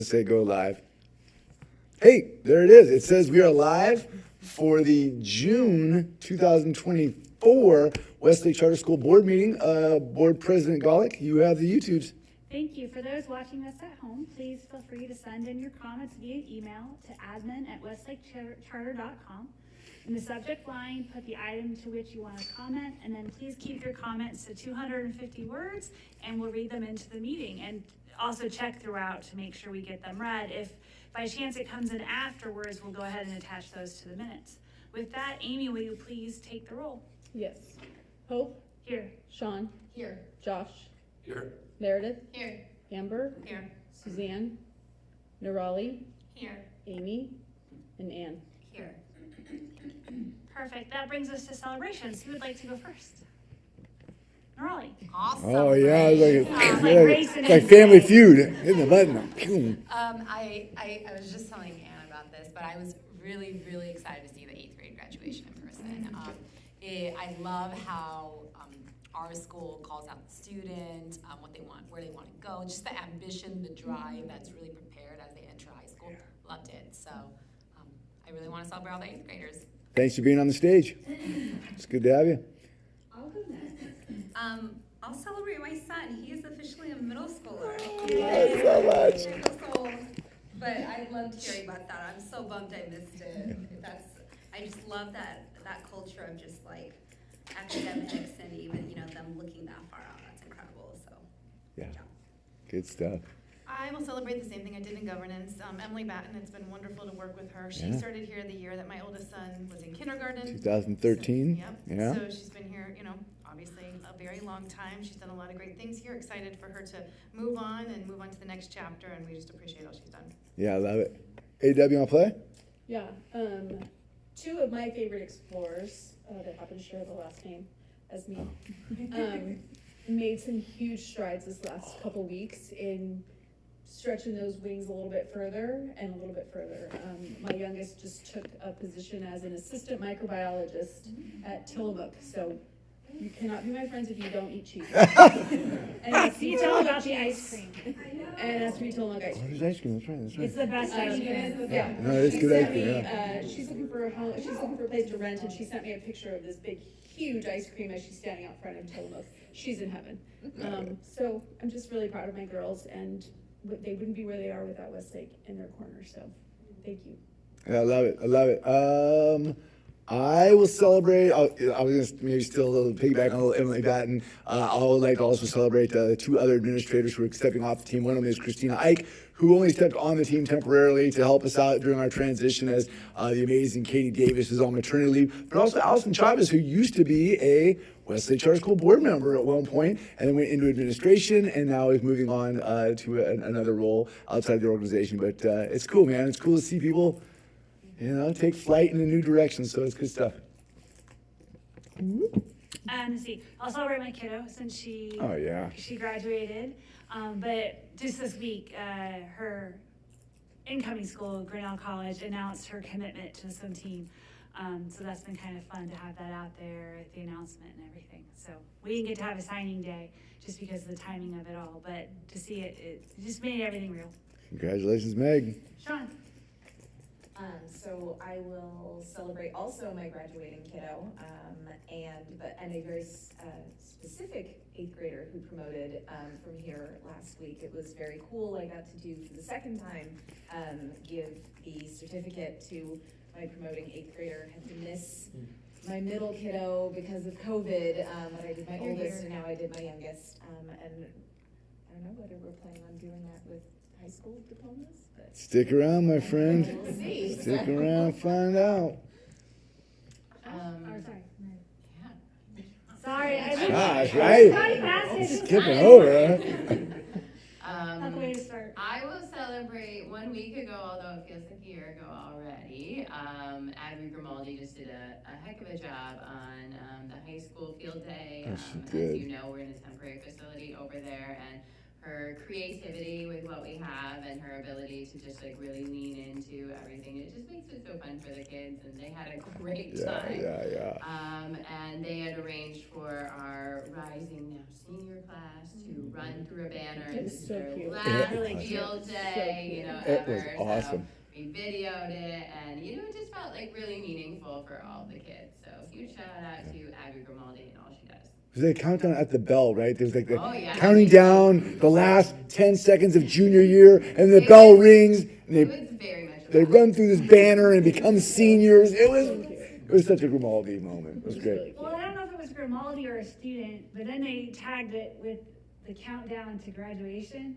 Say go live. Hey, there it is. It says we are live for the June 2024 Westlake Charter School Board meeting. Board President Golick, you have the YouTubes. Thank you. For those watching us at home, please feel free to send in your comments via email to admin@westlakecharter.com. In the subject line, put the item to which you want to comment, and then please keep your comments to 250 words, and we'll read them into the meeting. And also check throughout to make sure we get them read. If by chance it comes in afterwards, we'll go ahead and attach those to the minutes. With that, Amy, will you please take the roll? Yes. Hope? Here. Sean? Here. Josh? Here. Meredith? Here. Amber? Here. Suzanne? Nerali? Here. Amy? And Ann? Here. Perfect. That brings us to celebrations. Who would like to go first? Nerali. Awesome. Oh yeah, it's like racing like in Family the Feud. Hitting the button. I was just telling Ann about this, but I was really, really excited to see the 8th grade graduation in person. I love how our school calls out the student, what they want, where they want to go, just the ambition, the drive that's really prepared as they enter high school. Loved it. So I really want to celebrate all the 8th graders. Thanks for being on the stage. It's good to have you. I'll go next. I'll celebrate my son. He is officially a middle schooler. Thanks so much. But I loved hearing about that. I'm so bummed I missed it. I just love that culture of just like academics and even them looking that far out. That's incredible. So Yeah, good stuff. I will celebrate the same thing I did in governance. Emily Batten, it's been wonderful to work with her. She Yeah. started here the year that my oldest son was in kindergarten. 2013. Yep. Yeah. So she's been here, obviously a very long time. She's done a lot of great things here. Excited for her to move on to the next chapter, and we just appreciate all she's done. Yeah, I love it. Hey, Debbie, want to play? Yeah. Two of my favorite explorers that happen to share the last name as me made some huge strides this last couple weeks in stretching those wings a little bit further and a little bit further. My youngest just took a position as an assistant microbiologist at Tillamook, so you cannot be my friends if you don't eat cheese. And You tell about the ice cream. And that's me Tillamook ice Oh, cream. there's ice cream. That's right. That's right. It's the best ice cream. Yeah. No, it's She good sent ice cream, me, yeah. she's looking for a place to rent, and she sent me a picture of this big, huge ice cream as she's standing out front of Tillamook. She's in heaven. So I'm just really proud of my girls, and they wouldn't be where they are without Westlake in their corner. So thank you. Yeah, I love it. I love it. I will celebrate. I was going to maybe still a little piggyback on a little Emily Batten. I would like to also celebrate the two other administrators who are stepping off the team. One of them is Christina Ike, who only stepped on the team temporarily to help us out during our transition, as the amazing Katie Davis is on maternity leave. But also Allison Chavez, who used to be a Westlake Charter School board member at one point, and then went into administration, and now is moving on to another role outside the organization. But it's cool, man. It's cool to see people, take flight in a new direction. So it's good stuff. Let's see. I'll celebrate my kiddo since she Oh, yeah. she graduated. But just this week, her incoming school, Grinnell College, announced her commitment to the swim team. So that's been kind of fun to have that out there, the announcement and everything. So we didn't get to have a signing day just because of the timing of it all, but to see it just made everything real. Congratulations, Meg. Sean. So I will celebrate also my graduating kiddo, and a very specific 8th grader who promoted from here last week. It was very cool. I got to do for the second time give the certificate to my promoting 8th grader. Had to miss my middle kiddo because of COVID, but I did my oldest, and now I did my youngest. And I don't know whether we're planning on doing that with high school diplomas, but Stick around, my friend. we'll see. Stick around, find out. Sorry. Sorry, I Gosh, Sorry, right? fast. Skipping over, Not the way to start. I will celebrate 1 week ago, although it feels like a year ago already. Abby Grimaldi just did a heck of a job on the high school field day. Yes, she As did. you know, we're in a temporary facility over there, and her creativity with what we have and her ability to just like really lean into everything. It just makes it so fun for the kids, and they had a great time. Yeah. And they had arranged for our rising now senior class to run through a banner. It was This is so their cute. last Really field cute. day, you know, It was ever. awesome. So we videoed it, and you know, it just felt like really meaningful for all the kids. So huge shout out to Abby Grimaldi and all she does. There's a countdown at the bell, right? There's like the Oh, yeah. counting down the last 10 seconds of junior year, and the It bell was- rings, and It was very much they about run through this banner and become seniors. It was such a Grimaldi moment. It was great. Well, I don't know if it was Grimaldi or a student, but then they tagged it with the countdown to graduation,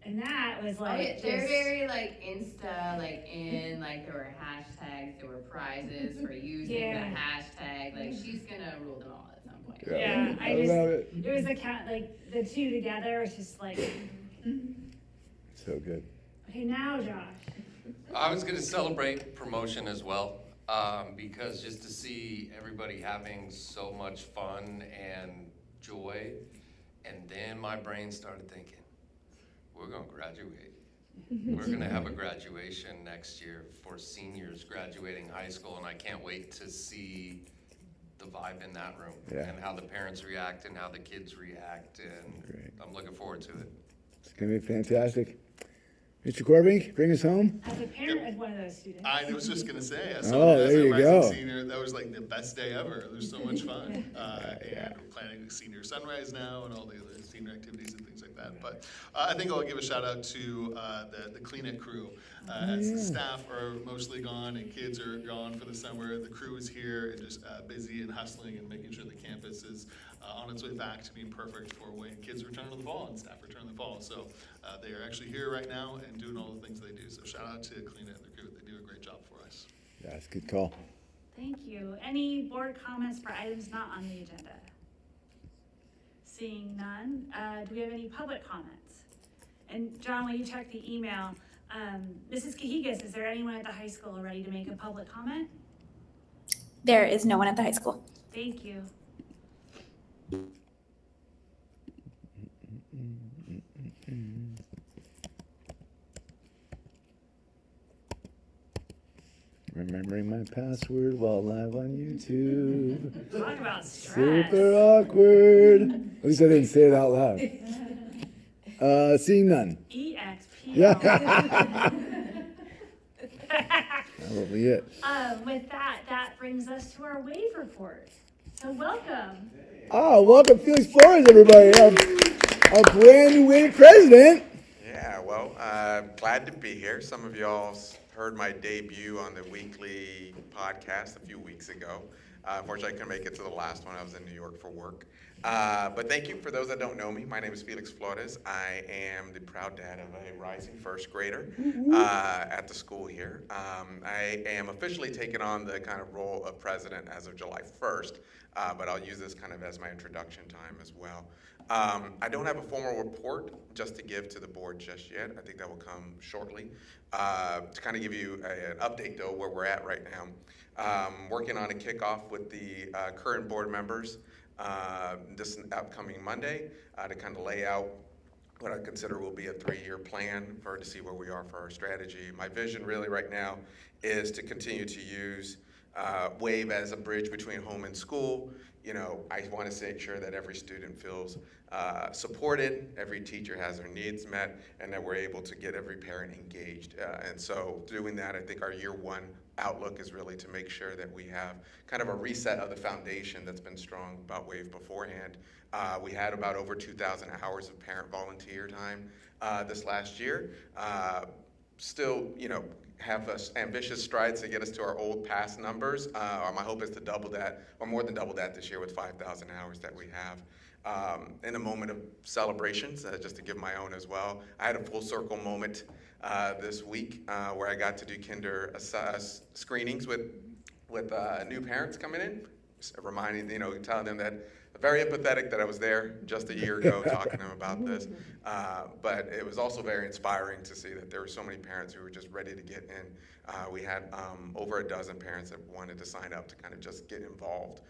and that was Oh, like yeah, they're just- very like Insta, like in, like there were hashtags, there were prizes for using Yeah. the hashtag. Like she's gonna rule them all at some point. Yeah, I love it. It was the count, like the two together. It's just like, So good. okay, now Josh. I was going to celebrate promotion as well, because just to see everybody having so much fun and joy, and then my brain started thinking, we're going to graduate. We're going to have a graduation next year for seniors graduating high school, and I can't wait to see the vibe in that room, Yeah. and how the parents react and how the kids react, and Great. I'm looking forward to it. It's going to be fantastic. Mr. Corbin, bring us home. As a parent of one of those students. I was just gonna say, as Oh, as there a you rising go. senior, that was like the best day ever. It was so much fun. And we're planning senior sunrise now and all the other senior activities and things like that. But I think I'll give a shout out to the Clean It crew. As the staff are mostly gone and kids are gone for the summer, the crew is here and just busy and hustling and making sure the campus is on its way back to being perfect for when kids return in the fall and staff return in the fall. So they are actually here right now and doing all the things they do. So shout out to Clean It and the crew. They do a great job for us. Yeah, it's a good call. Thank you. Any board comments for items not on the agenda? Seeing none, do we have any public comments? And John, when you check the email, Mrs. Cahigas, is there anyone at the high school ready to make a public comment? There is no one at the high school. Thank you. Remembering my password while live on YouTube. Talk about stress. Super awkward. At least I didn't say it out loud. Seeing none. EXP. Yeah. Probably it. With that brings us to our wave report. So welcome. Welcome Felix Flores, everybody. Our brand new wave president. Yeah, well, glad to be here. Some of y'all heard my debut on the weekly podcast a few weeks ago. Unfortunately, I couldn't make it to the last one. I was in New York for work. But thank you. For those that don't know me, my name is Felix Flores. I am the proud dad of a rising first grader at the school here. I am officially taking on the kind of role of president as of July 1st, but I'll use this kind of as my introduction time as well. I don't have a formal report just to give to the board just yet. I think that will come shortly. To kind of give you an update, though, where we're at right now. Working on a kickoff with the current board members this upcoming Monday to kind of lay out what I consider will be a 3-year plan to see where we are for our strategy. My vision really right now is to continue to use WAVE as a bridge between home and school. You know, I want to make sure that every student feels supported, every teacher has their needs met, and that we're able to get every parent engaged. And so doing that, I think our year one outlook is really to make sure that we have kind of a reset of the foundation that's been strong about WAVE beforehand. We had about over 2,000 hours of parent volunteer time this last year. Still, you know, have ambitious strides to get us to our old past numbers. My hope is to double that, or more than double that this year with 5,000 hours that we have. In a moment of celebrations, just to give my own as well, I had a full circle moment this week where I got to do kinder screenings with new parents coming in, reminding, you know, telling them that the very empathetic that I was there just a year ago talking to him about this. But it was also very inspiring to see that there were so many parents who were just ready to get in. We had over a dozen parents that wanted to sign up to kind of just get involved.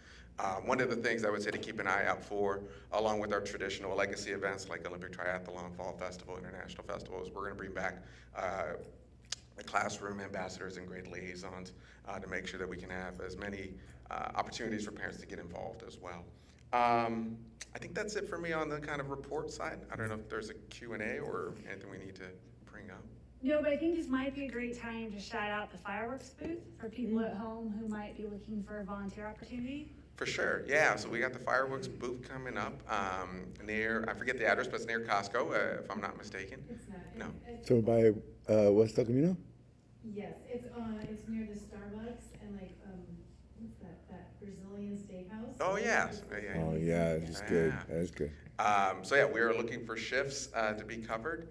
One of the things I would say to keep an eye out for, along with our traditional legacy events like Olympic Triathlon, Fall Festival, International Festival, is we're going to bring back the classroom ambassadors and grade liaisons to make sure that we can have as many opportunities for parents to get involved as well. I think that's it for me on the kind of report side. I don't know if there's a Q&A or anything we need to bring up. No, but I think this might be a great time to shout out the fireworks booth for people at home who might be looking for a volunteer opportunity. For sure, yeah. So we got the fireworks booth coming up near, I forget the address, but it's near Costco, if I'm not mistaken. It's not. No. So by West El Camino? Yes, it's near the Starbucks and like, what's that Brazilian steakhouse? Oh, yeah. Oh, yeah, that's good. That's good. So yeah, we are looking for shifts to be covered.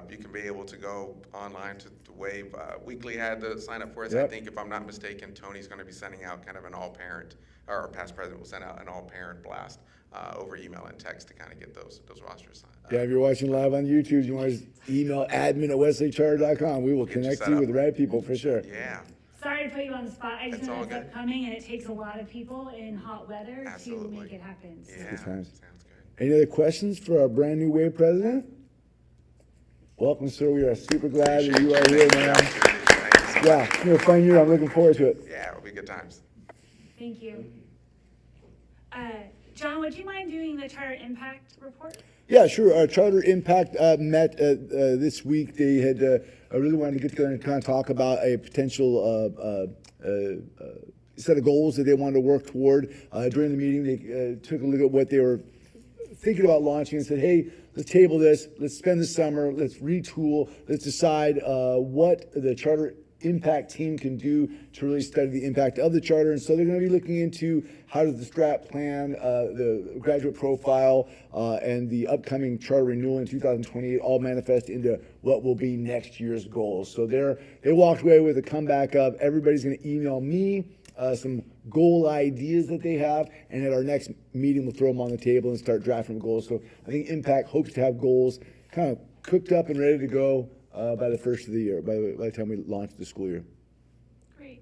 You can be able to go online to Wave. Weekly had to sign up for us. Yep. I think if I'm not mistaken, Tony's going to be sending out kind of an all-parent, or our past president will send out an all-parent blast over email and text to kind of get those rosters signed. Yeah, if you're watching live on YouTube, you want to email admin@westlakecharter.com. We will connect set you up. with the right people for sure. Yeah, Sorry to put you on the spot. I just That's know all it's good. upcoming and it takes a lot of people in hot weather Absolutely. to make it happen. So. yeah, Good times. sounds good. Any other questions for our brand new Wave president? Welcome, sir. We are super glad that you are here, man. Thank you so much. Yeah, it's been a fun year. I'm looking forward to it. Yeah, it'll be good times. Thank you. John, would you mind doing the charter impact report? Yeah, sure. Our Charter Impact met this week. They had really wanted to get together and kind of talk about a potential set of goals that they wanted to work toward. During the meeting, they took a look at what they were thinking about launching and said, hey, let's table this. Let's spend the summer. Let's retool. Let's decide what the Charter Impact team can do to really study the impact of the charter. And so they're going to be looking into how does the strat plan, the graduate profile, and the upcoming charter renewal in 2028 all manifest into what will be next year's goals. So they walked away with a comeback of everybody's going to email me some goal ideas that they have, and at our next meeting we'll throw them on the table and start drafting goals. So I think Impact hopes to have goals kind of cooked up and ready to go by the first of the year, by the time we launch the school year. Great.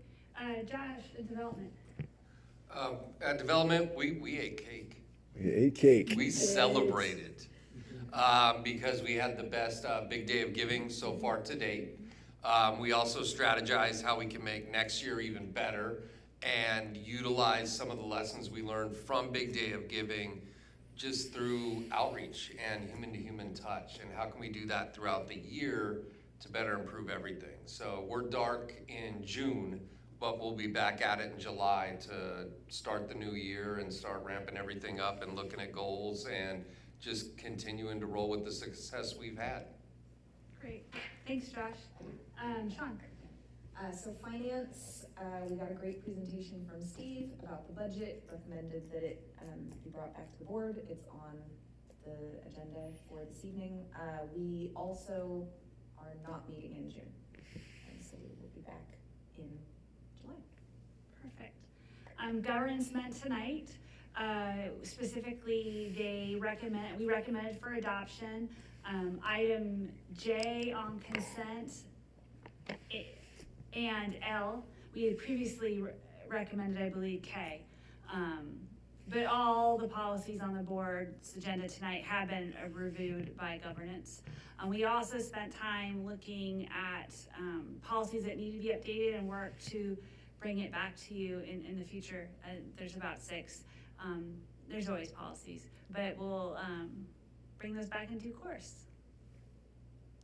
Josh, development. At development, we ate cake. We ate cake. We celebrated because we had the best big day of giving so far to date. We also strategized how we can make next year even better and utilize some of the lessons we learned from Big Day of Giving just through outreach and human-to-human touch, and how can we do that throughout the year to better improve everything. So we're dark in June, but we'll be back at it in July to start the new year and start ramping everything up and looking at goals and just continuing to roll with the success we've had. Great. Thanks, Josh. Sean. So finance, we got a great presentation from Steve about the budget, recommended that it be brought back to the board. It's on the agenda for this evening. We also are not meeting in June, and so we will be back in July. Perfect. Governance met tonight. Specifically, we recommended for adoption item J on consent and L. We had previously recommended, I believe, K. But all the policies on the board's agenda tonight have been reviewed by governance. We also spent time looking at policies that need to be updated and work to bring it back to you in the future. There's about 6. There's always policies, but we'll bring those back in due course.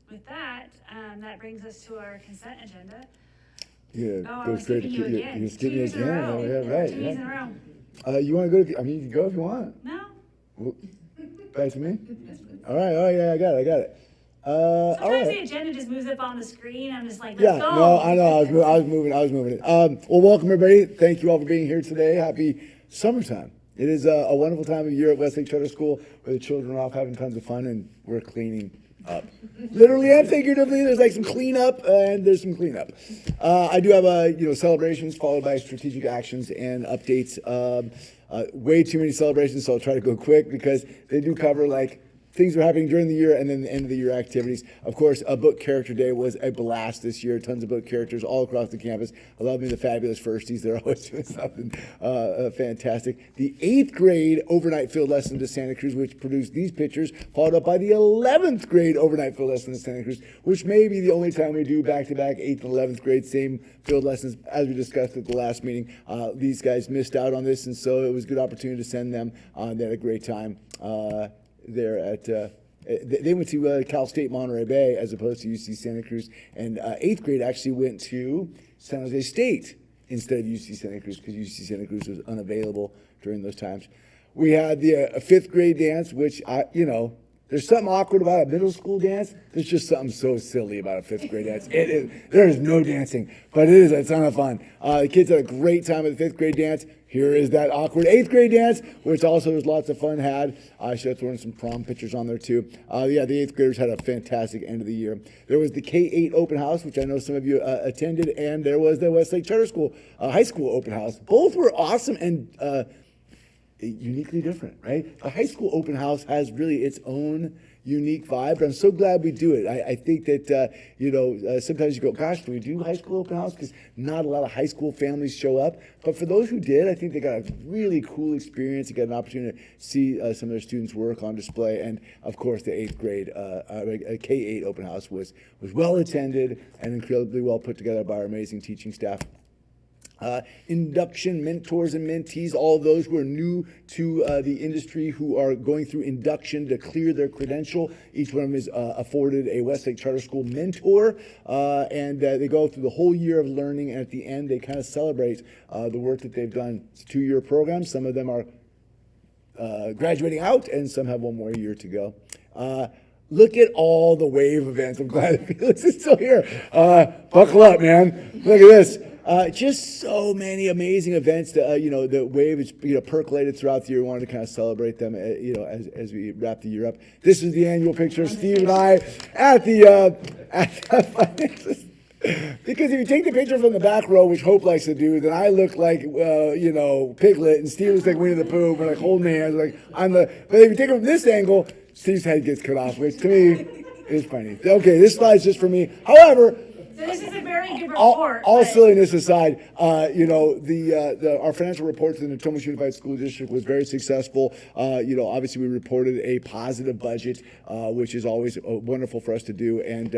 With that, that brings us to our consent agenda. Yeah, Oh, I go was straight to skipping you again. you skip me 2 years in a again. row. Oh, yeah, right. 2 years in a row. You want to go? I mean, you can go if you want. No? Well, back to me. All right. Oh yeah, I got it. All Sometimes right. the agenda just moves up on the screen. I'm just like, Yeah, let's go. no, I know. I was moving it. Well, welcome everybody. Thank you all for being here today. Happy summertime. It is a wonderful time of year at Westlake Charter School where the children are off having tons of fun and we're cleaning up. Literally and figuratively, there's like some cleanup and there's some cleanup. I do have celebrations followed by strategic actions and updates. Way too many celebrations, so I'll try to go quick because they do cover like things that are happening during the year and then the end of the year activities. Of course, a book character day was a blast this year. Tons of book characters all across the campus. I love me the fabulous firsties. They're always doing something fantastic. The 8th grade overnight field lesson to Santa Cruz, which produced these pictures, followed up by the 11th grade overnight field lesson to Santa Cruz, which may be the only time we do back-to-back 8th and 11th grade same field lessons. As we discussed at the last meeting, these guys missed out on this, and so it was a good opportunity to send them. They had a great time. There at they went to Cal State Monterey Bay as opposed to UC Santa Cruz, and 8th grade actually went to San Jose State instead of UC Santa Cruz because UC Santa Cruz was unavailable during those times. We had the 5th grade dance, which there's something awkward about a middle school dance. There's just something so silly about a 5th grade dance. There is no dancing, but it is a ton of fun. The kids had a great time at the 5th grade dance. Here is that awkward 8th grade dance, which also was lots of fun had. I should have thrown some prom pictures on there too. The 8th graders had a fantastic end of the year. There was the K-8 open house, which I know some of you attended, and there was the Westlake Charter School high school open house. Both were awesome and uniquely different, right? A high school open house has really its own unique vibe, but I'm so glad we do it. I think that, sometimes you go, gosh, do we do high school open house? Because not a lot of high school families show up. But for those who did, I think they got a really cool experience. They got an opportunity to see some of their students' work on display. And, of course, the 8th grade K-8 open house was well attended and incredibly well put together by our amazing teaching staff. Induction mentors and mentees, all of those who are new to the industry, who are going through induction to clear their credential. Each one of them is afforded a Westlake Charter School mentor, and they go through the whole year of learning, and at the end they kind of celebrate the work that they've done. It's a 2-year program. Some of them are graduating out, and some have one more year to go. Look at all the WAVE events. I'm glad Felix is still here. Buckle up, man. Look at this. Just so many amazing events that, the WAVE is, percolated throughout the year. We wanted to kind of celebrate them, as we wrap the year up. This is the annual picture of Steve and I at the because if you take the picture from the back row, which Hope likes to do, then I look like, Piglet, and Steve looks like Winnie the Pooh. We're like holding hands, but if you take it from this angle, Steve's head gets cut off, which to me is funny. Okay, this slide's just for me. However, So this is a very good report. all silliness aside, our financial report to the Natomas Unified School District was very successful. Obviously we reported a positive budget, which is always wonderful for us to do, and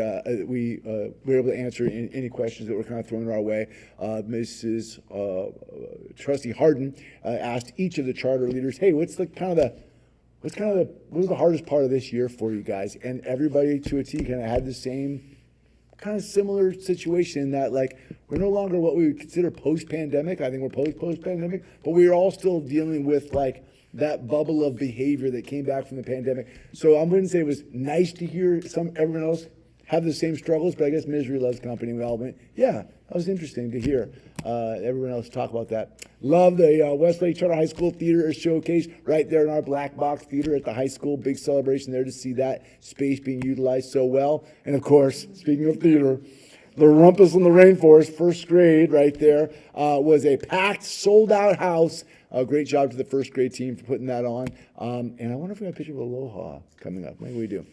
we were able to answer any questions that were kind of thrown our way. Mrs. Trustee Harden asked each of the charter leaders, "Hey, what was the hardest part of this year for you guys?" And everybody to a T kind of had the same kind of similar situation in that, we're no longer what we would consider post-pandemic. I think we're post-pandemic, but we are all still dealing with that bubble of behavior that came back from the pandemic. So I wouldn't say it was nice to hear everyone else have the same struggles, but I guess misery loves company. We all went, yeah, that was interesting to hear everyone else talk about that. Love the Westlake Charter High School Theater Showcase right there in our black box theater at the high school. Big celebration there to see that space being utilized so well. And of course, speaking of theater, the Rumpus in the Rainforest, first grade right there, was a packed, sold-out house. Great job to the first grade team for putting that on. And I wonder if we have a picture of Aloha coming up. Maybe we do.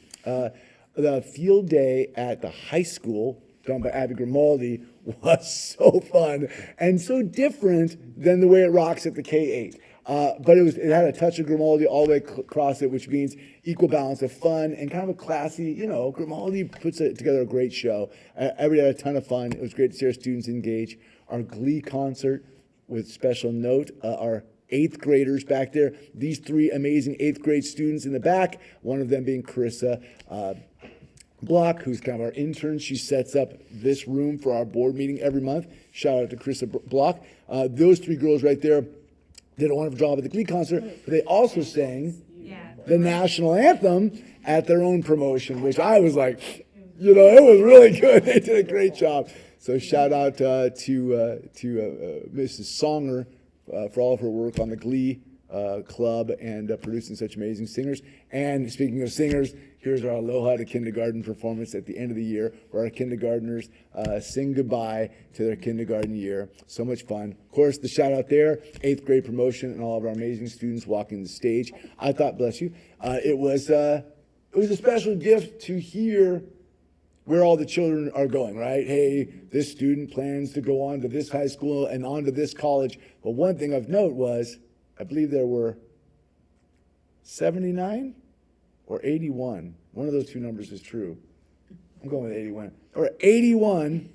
The field day at the high school, done by Abby Grimaldi, was so fun and so different than the way it rocks at the K-8. But it had a touch of Grimaldi all the way across it, which means equal balance of fun and kind of a classy, Grimaldi puts together a great show. Everybody had a ton of fun. It was great to see our students engage. Our Glee concert, with special note, our 8th graders back there. These 3 amazing 8th grade students in the back, one of them being Carissa Block, who's kind of our intern. She sets up this room for our board meeting every month. Shout out to Carissa Block. Those 3 girls right there did a wonderful job at the Glee concert, but they also sang the national anthem at their own promotion, which I was like, it was really good. They did a great job. So shout out to Mrs. Songer for all of her work on the Glee club and producing such amazing singers. And speaking of singers, here's our Aloha to Kindergarten performance at the end of the year, where our kindergartners sing goodbye to their kindergarten year. So much fun. Of course, the shout out there, 8th grade promotion, and all of our amazing students walking the stage. I thought, bless you, it was a special gift to hear where all the children are going, right? Hey, this student plans to go on to this high school and on to this college. But one thing of note was, I believe there were 79 or 81. One of those two numbers is true. I'm going with 81. There were 81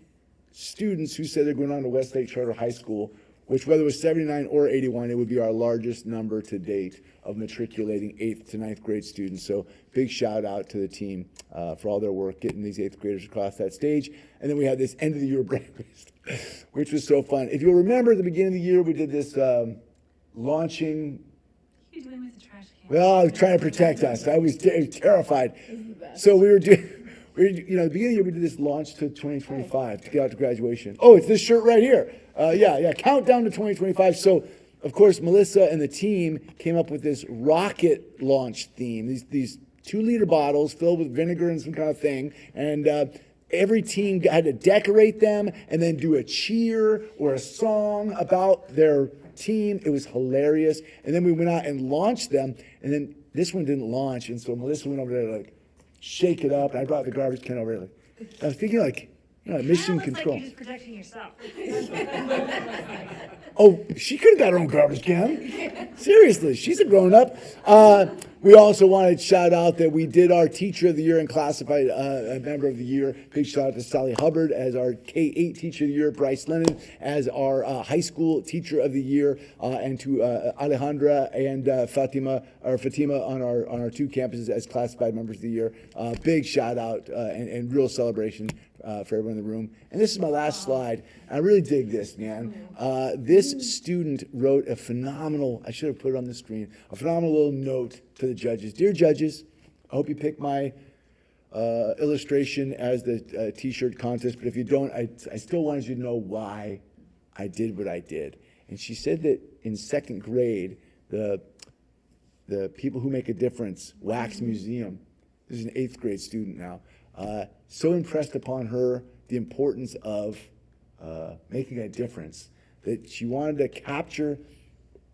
students who said they're going on to Westlake Charter High School, which whether it was 79 or 81, it would be our largest number to date of matriculating 8th to 9th grade students. So big shout out to the team for all their work getting these 8th graders across that stage. And then we had this end of the year breakfast, which was so fun. If you'll remember at the beginning of the year, we did this launching. What are you doing with the trash can? Well, I was trying to protect us. I was terrified. So we were doing, at the beginning of the year, we did this launch to 2025 to get out to graduation. Oh, it's this shirt right here. Countdown to 2025. So, of course, Melissa and the team came up with this rocket launch theme. These 2-liter bottles filled with vinegar and some kind of thing. And every team had to decorate them and then do a cheer or a song about their team. It was hilarious. And then we went out and launched them. And then this one didn't launch. And so Melissa went over there to shake it up. And I brought the garbage can over there. I was thinking mission control. Like you're just protecting yourself. Oh, she could have got her own garbage can. Seriously, she's a grown-up. We also wanted to shout out that we did our Teacher of the Year and Classified Member of the Year. Big shout out to Sally Hubbard as our K-8 Teacher of the Year, Bryce Lennon as our High School Teacher of the Year, and to Alejandra and Fatima on our 2 campuses as Classified Members of the Year. Big shout out and real celebration for everyone in the room. And this is my last slide. I really dig this, man. This student wrote a phenomenal, I should have put it on the screen, a phenomenal little note to the judges. Dear judges, I hope you pick my illustration as the t-shirt contest, but if you don't, I still wanted you to know why I did what I did. And she said that in 2nd grade, the People Who Make a Difference Wax Museum, this is an 8th grade student now, so impressed upon her the importance of making a difference that she wanted to capture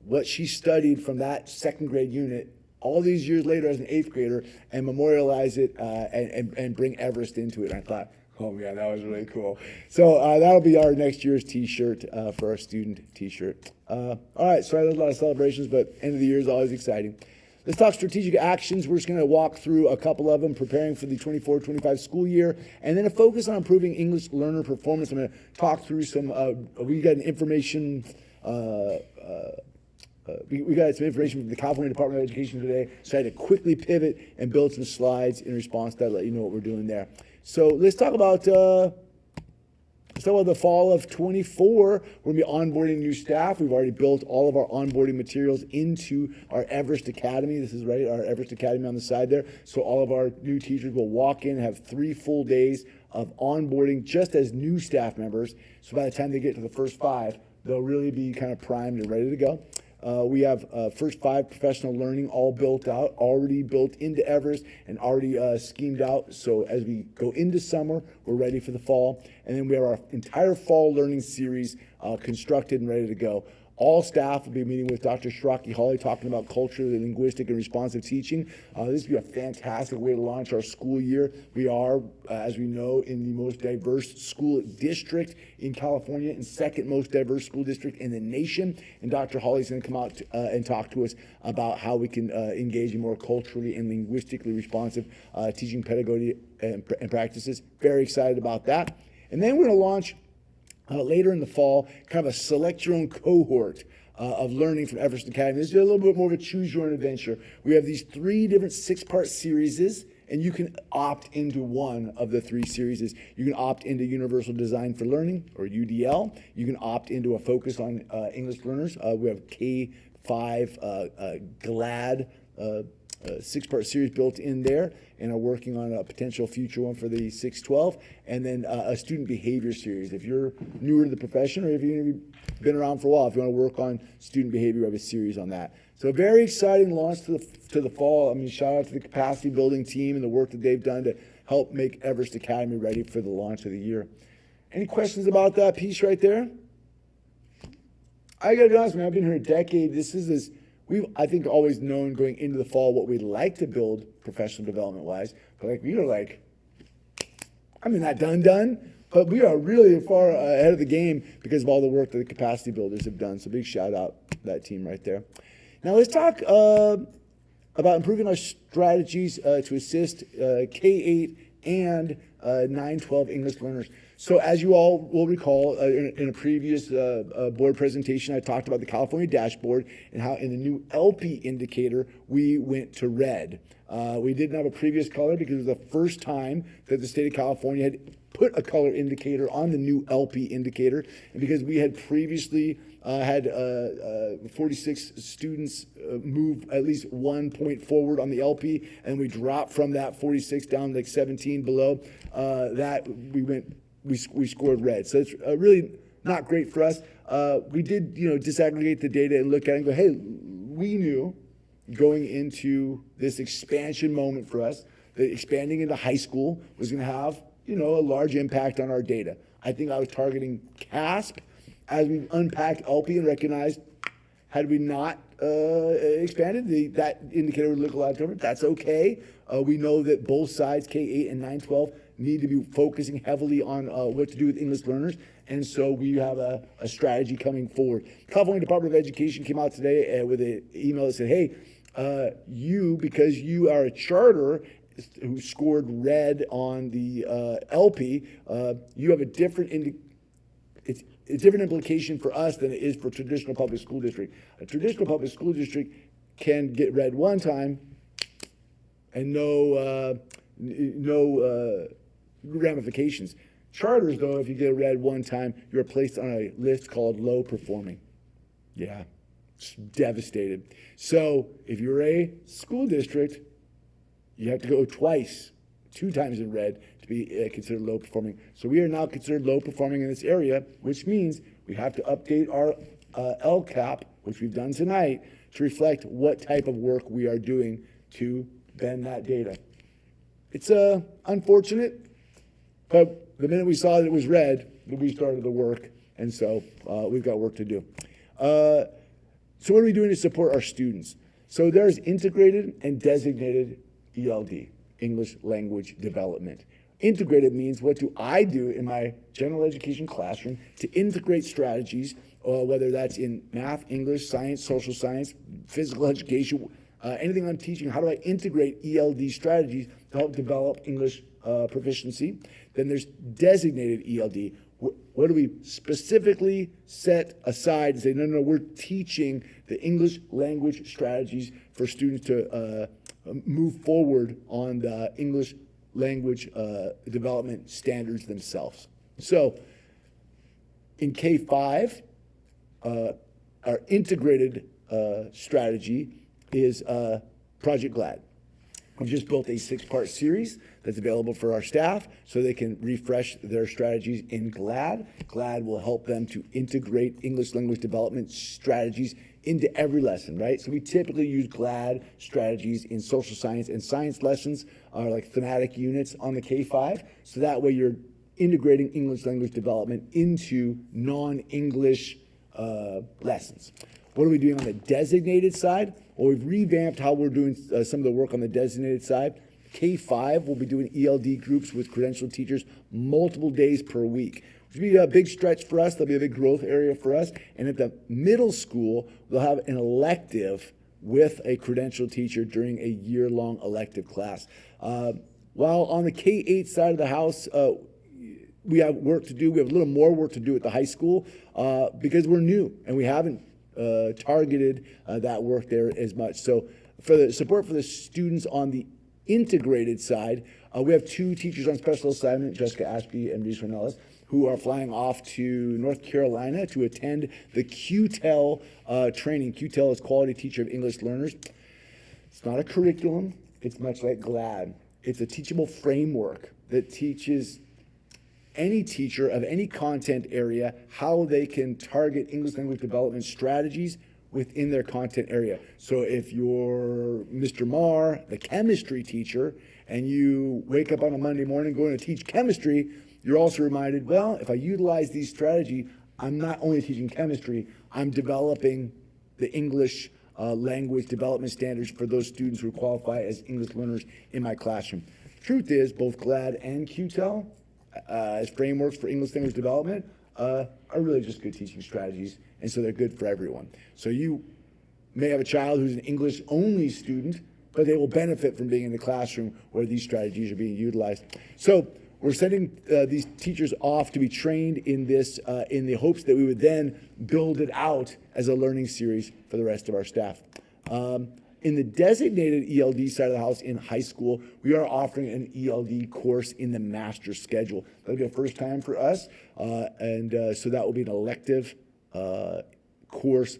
what she studied from that 2nd grade unit all these years later as an 8th grader and memorialize it and bring Everest into it. And I thought, oh man, that was really cool. So that'll be our next year's t-shirt for our student t-shirt. All right, so there's a lot of celebrations, but end of the year is always exciting. Let's talk strategic actions. We're just going to walk through a couple of them, preparing for the 24-25 school year, and then a focus on improving English learner performance. I'm going to talk through some, we got an information, we got some information from the California Department of Education today, so I had to quickly pivot and build some slides in response to that, let you know what we're doing there. So let's talk about the fall of 24. We're going to be onboarding new staff. We've already built all of our onboarding materials into our Everest Academy. This is right, our Everest Academy on the side there. So all of our new teachers will walk in, have 3 full days of onboarding just as new staff members. So by the time they get to the first 5, they'll really be kind of primed and ready to go. We have first 5 professional learning all built out, already built into Everest and already schemed out. So as we go into summer, we're ready for the fall. And then we have our entire fall learning series constructed and ready to go. All staff will be meeting with Dr. Shiraki Hawley, talking about culturally linguistic and responsive teaching. This will be a fantastic way to launch our school year. We are, as we know, in the most diverse school district in California and 2nd most diverse school district in the nation. And Dr. Hawley's going to come out and talk to us about how we can engage in more culturally and linguistically responsive teaching pedagogy and practices. Very excited about that. And then we're going to launch later in the fall, kind of a select your own cohort of learning from Everest Academy. This is a little bit more of a choose your own adventure. We have these 3 different 6-part series, and you can opt into one of the 3 series. You can opt into Universal Design for Learning, or UDL. You can opt into a focus on English learners. We have K5 GLAD 6-part series built in there, and are working on a potential future one for the 6-12, and then a student behavior series. If you're newer to the profession, or if you've been around for a while, if you want to work on student behavior, we have a series on that. So a very exciting launch to the fall. I mean, shout out to the capacity building team and the work that they've done to help make Everest Academy ready for the launch of the year. Any questions about that piece right there? I gotta be honest, man, I've been here a decade. We've, I think, always known going into the fall what we'd like to build professional development wise, but like we are like, I mean, not done, but we are really far ahead of the game because of all the work that the capacity builders have done. So big shout out to that team right there. Now let's talk about improving our strategies to assist K-8 and 9-12 English learners. So as you all will recall, in a previous board presentation, I talked about the California dashboard and how in the new LP indicator, we went to red. We didn't have a previous color because it was the first time that the state of California had put a color indicator on the new LP indicator. And because we had previously had 46 students move at least 1 point forward on the LP, and we dropped from that 46 down like 17 below, that we scored red. So it's really not great for us. We did, disaggregate the data and look at it and go, hey, we knew going into this expansion moment for us that expanding into high school was going to have, a large impact on our data. I think I was targeting CASP as we unpacked LP and recognized had we not expanded, that indicator would look a lot different. That's okay. We know that both sides, K-8 and 9-12, need to be focusing heavily on what to do with English learners, and so we have a strategy coming forward. California Department of Education came out today with an email that said, hey, because you are a charter who scored red on the LP, you have a different it's a different implication for us than it is for traditional public school district. A traditional public school district can get red one time and no ramifications. Charters, though, if you get red one time, you're placed on a list called low performing. Yeah, it's devastated. So if you're a school district, you have to go twice, 2 times in red to be considered low performing. So we are now considered low performing in this area, which means we have to update our LCAP, which we've done tonight, to reflect what type of work we are doing to bend that data. It's unfortunate, but the minute we saw that it was red, we started the work, and so we've got work to do. So what are we doing to support our students? So there's integrated and designated ELD, English Language Development. Integrated means what do I do in my general education classroom to integrate strategies, whether that's in math, English, science, social science, physical education, anything I'm teaching, how do I integrate ELD strategies to help develop English proficiency? Then there's designated ELD. What do we specifically set aside and say, no, we're teaching the English language strategies for students to move forward on the English language development standards themselves. So in K-5, our integrated strategy is Project GLAD. We've just built a 6-part series that's available for our staff so they can refresh their strategies in GLAD. GLAD will help them to integrate English language development strategies into every lesson, right? So we typically use GLAD strategies in social science and science lessons, like thematic units on the K-5. So that way you're integrating English language development into non-English lessons. What are we doing on the designated side? Well, we've revamped how we're doing some of the work on the designated side. K-5 will be doing ELD groups with credentialed teachers multiple days per week, which will be a big stretch for us. That'll be a big growth area for us. And at the middle school, they'll have an elective with a credentialed teacher during a year-long elective class. While on the K-8 side of the house, we have work to do. We have a little more work to do at the high school because we're new and we haven't targeted that work there as much. So for the support for the students on the integrated side, we have 2 teachers on special assignment, Jessica Ashby and Reese Ornelas, who are flying off to North Carolina to attend the QTEL training. QTEL is Quality Teacher of English Learners. It's not a curriculum. It's much like GLAD. It's a teachable framework that teaches any teacher of any content area how they can target English language development strategies within their content area. So if you're Mr. Marr, the chemistry teacher, and you wake up on a Monday morning going to teach chemistry, you're also reminded, well, if I utilize these strategy, I'm not only teaching chemistry, I'm developing the English language development standards for those students who qualify as English learners in my classroom. Truth is, both GLAD and QTEL, as frameworks for English language development, are really just good teaching strategies, and so they're good for everyone. So you may have a child who's an English-only student, but they will benefit from being in the classroom where these strategies are being utilized. So we're sending these teachers off to be trained in this in the hopes that we would then build it out as a learning series for the rest of our staff. In the designated ELD side of the house in high school, we are offering an ELD course in the master schedule. That'll be a first time for us, and so that will be an elective course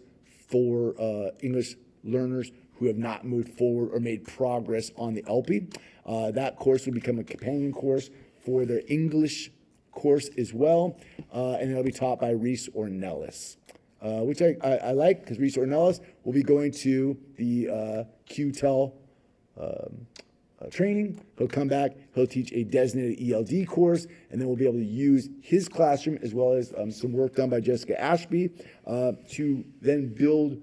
for English learners who have not moved forward or made progress on the LP. That course will become a companion course for their English course as well, and it'll be taught by Reese Ornelas. Which I like, because Reese Ornelas will be going to the QTEL training. He'll come back, he'll teach a designated ELD course, and then we'll be able to use his classroom as well as some work done by Jessica Ashby to then build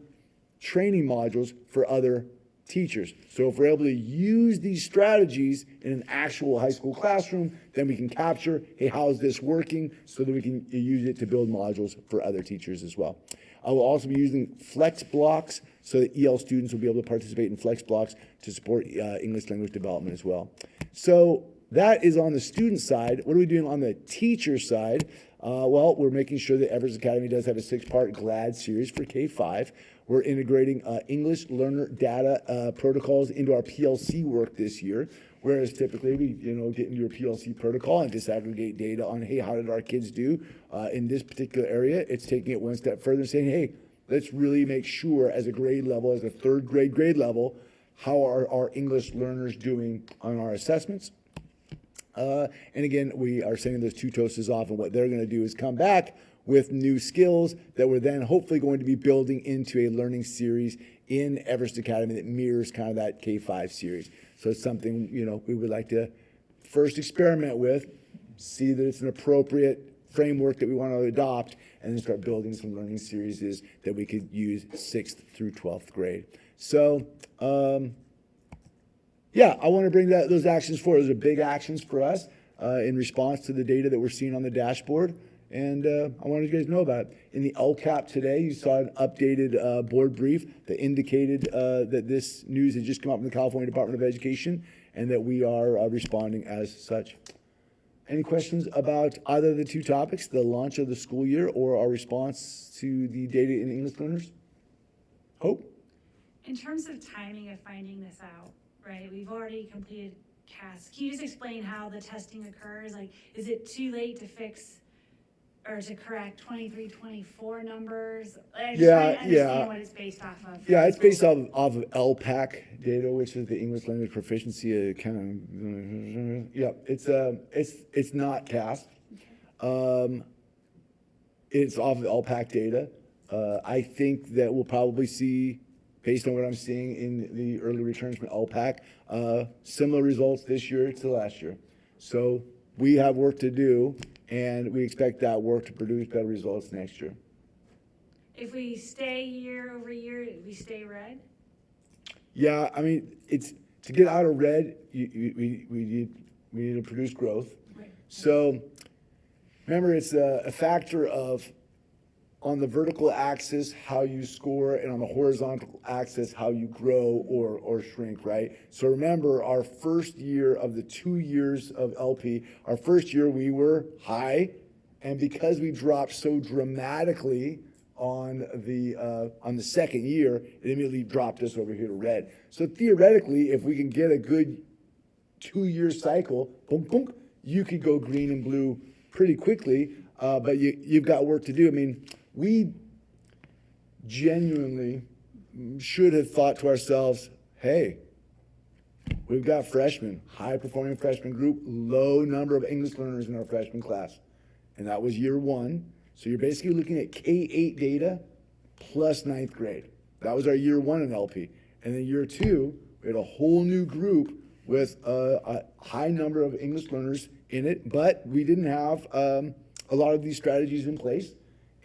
training modules for other teachers. So if we're able to use these strategies in an actual high school classroom, then we can capture, hey, how's this working, so that we can use it to build modules for other teachers as well. I will also be using flex blocks so that EL students will be able to participate in flex blocks to support English language development as well. So that is on the student side. What are we doing on the teacher side? Well, we're making sure that Everest Academy does have a 6-part GLAD series for K-5. We're integrating English learner data protocols into our PLC work this year, whereas typically we get into your PLC protocol and disaggregate data on, hey, how did our kids do in this particular area? It's taking it one step further and saying, hey, let's really make sure as a grade level, as a third grade level, how are our English learners doing on our assessments? And again, we are sending those 2 TOSAs off, and what they're going to do is come back with new skills that we're then hopefully going to be building into a learning series in Everest Academy that mirrors kind of that K-5 series. So it's something, we would like to first experiment with, see that it's an appropriate framework that we want to adopt, and then start building some learning series that we could use 6th through 12th grade. So, yeah, I want to bring those actions forward. Those are big actions for us in response to the data that we're seeing on the dashboard. And I wanted you guys to know about it. In the LCAP today, you saw an updated board brief that indicated that this news had just come out from the California Department of Education and that we are responding as such. Any questions about either of the 2 topics, the launch of the school year or our response to the data in English learners? Hope? In terms of timing of finding this out, right, we've already completed CAS. Can you just explain how the testing occurs? Like, is it too late to fix or to correct 23, 24 numbers? I just trying to understand what it's based off of. Yeah, it's based off of LPAC data, which is the English language proficiency it's not CAS. It's off of LPAC data. I think that we'll probably see, based on what I'm seeing in the early returns from LPAC, similar results this year to last year. So we have work to do, and we expect that work to produce better results next year. If we stay year over year, we stay red? Yeah, I mean, it's to get out of red, we need to produce growth. Right. So remember, it's a factor of, on the vertical axis, how you score, and on the horizontal axis, how you grow or shrink, right? So remember, our first year of the 2 years of LP, our first year we were high, and because we dropped so dramatically on the second year, it immediately dropped us over here to red. So theoretically, if we can get a good 2-year cycle, boom, boom, you could go green and blue pretty quickly, but you've got work to do. I mean, we genuinely should have thought to ourselves, hey, we've got freshmen, high-performing freshman group, low number of English learners in our freshman class. And that was year one. So you're basically looking at K-8 data plus ninth grade. That was our year one in LP. And then year two, we had a whole new group with a high number of English learners in it, but we didn't have a lot of these strategies in place.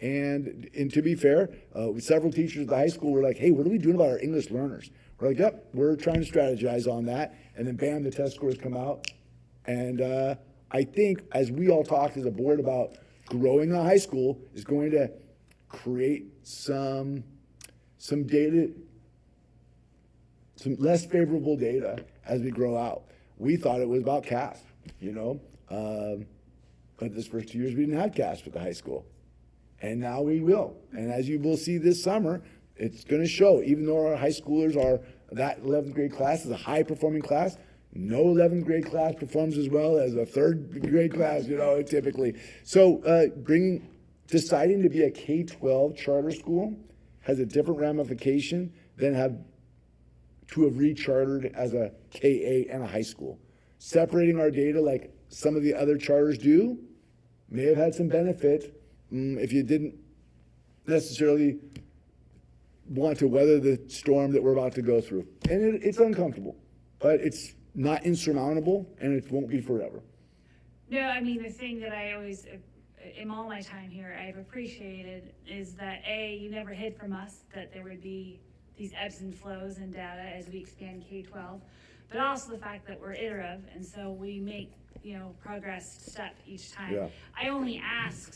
And to be fair, several teachers at the high school were like, hey, what are we doing about our English learners? We're like, yep, we're trying to strategize on that. And then bam, the test scores come out. And I think as we all talked as a board about growing a high school is going to create some data, some less favorable data as we grow out. We thought it was about CASP, but this first 2 years we didn't have CASP at the high school. And now we will. And as you will see this summer, it's going to show, even though our high schoolers are, that 11th grade class is a high performing class, no 11th grade class performs as well as a 3rd grade class, typically. So deciding to be a K-12 charter school has a different ramification than to have rechartered as a K-8 and a high school. Separating our data like some of the other charters do may have had some benefit if you didn't necessarily want to weather the storm that we're about to go through. And it's uncomfortable, but it's not insurmountable, and it won't be forever. No, I mean, the thing that I always, in all my time here, I've appreciated is that you never hid from us that there would be these ebbs and flows in data as we expand K-12, but also the fact that we're iterative, and so we make progress step each time. Yeah. I only ask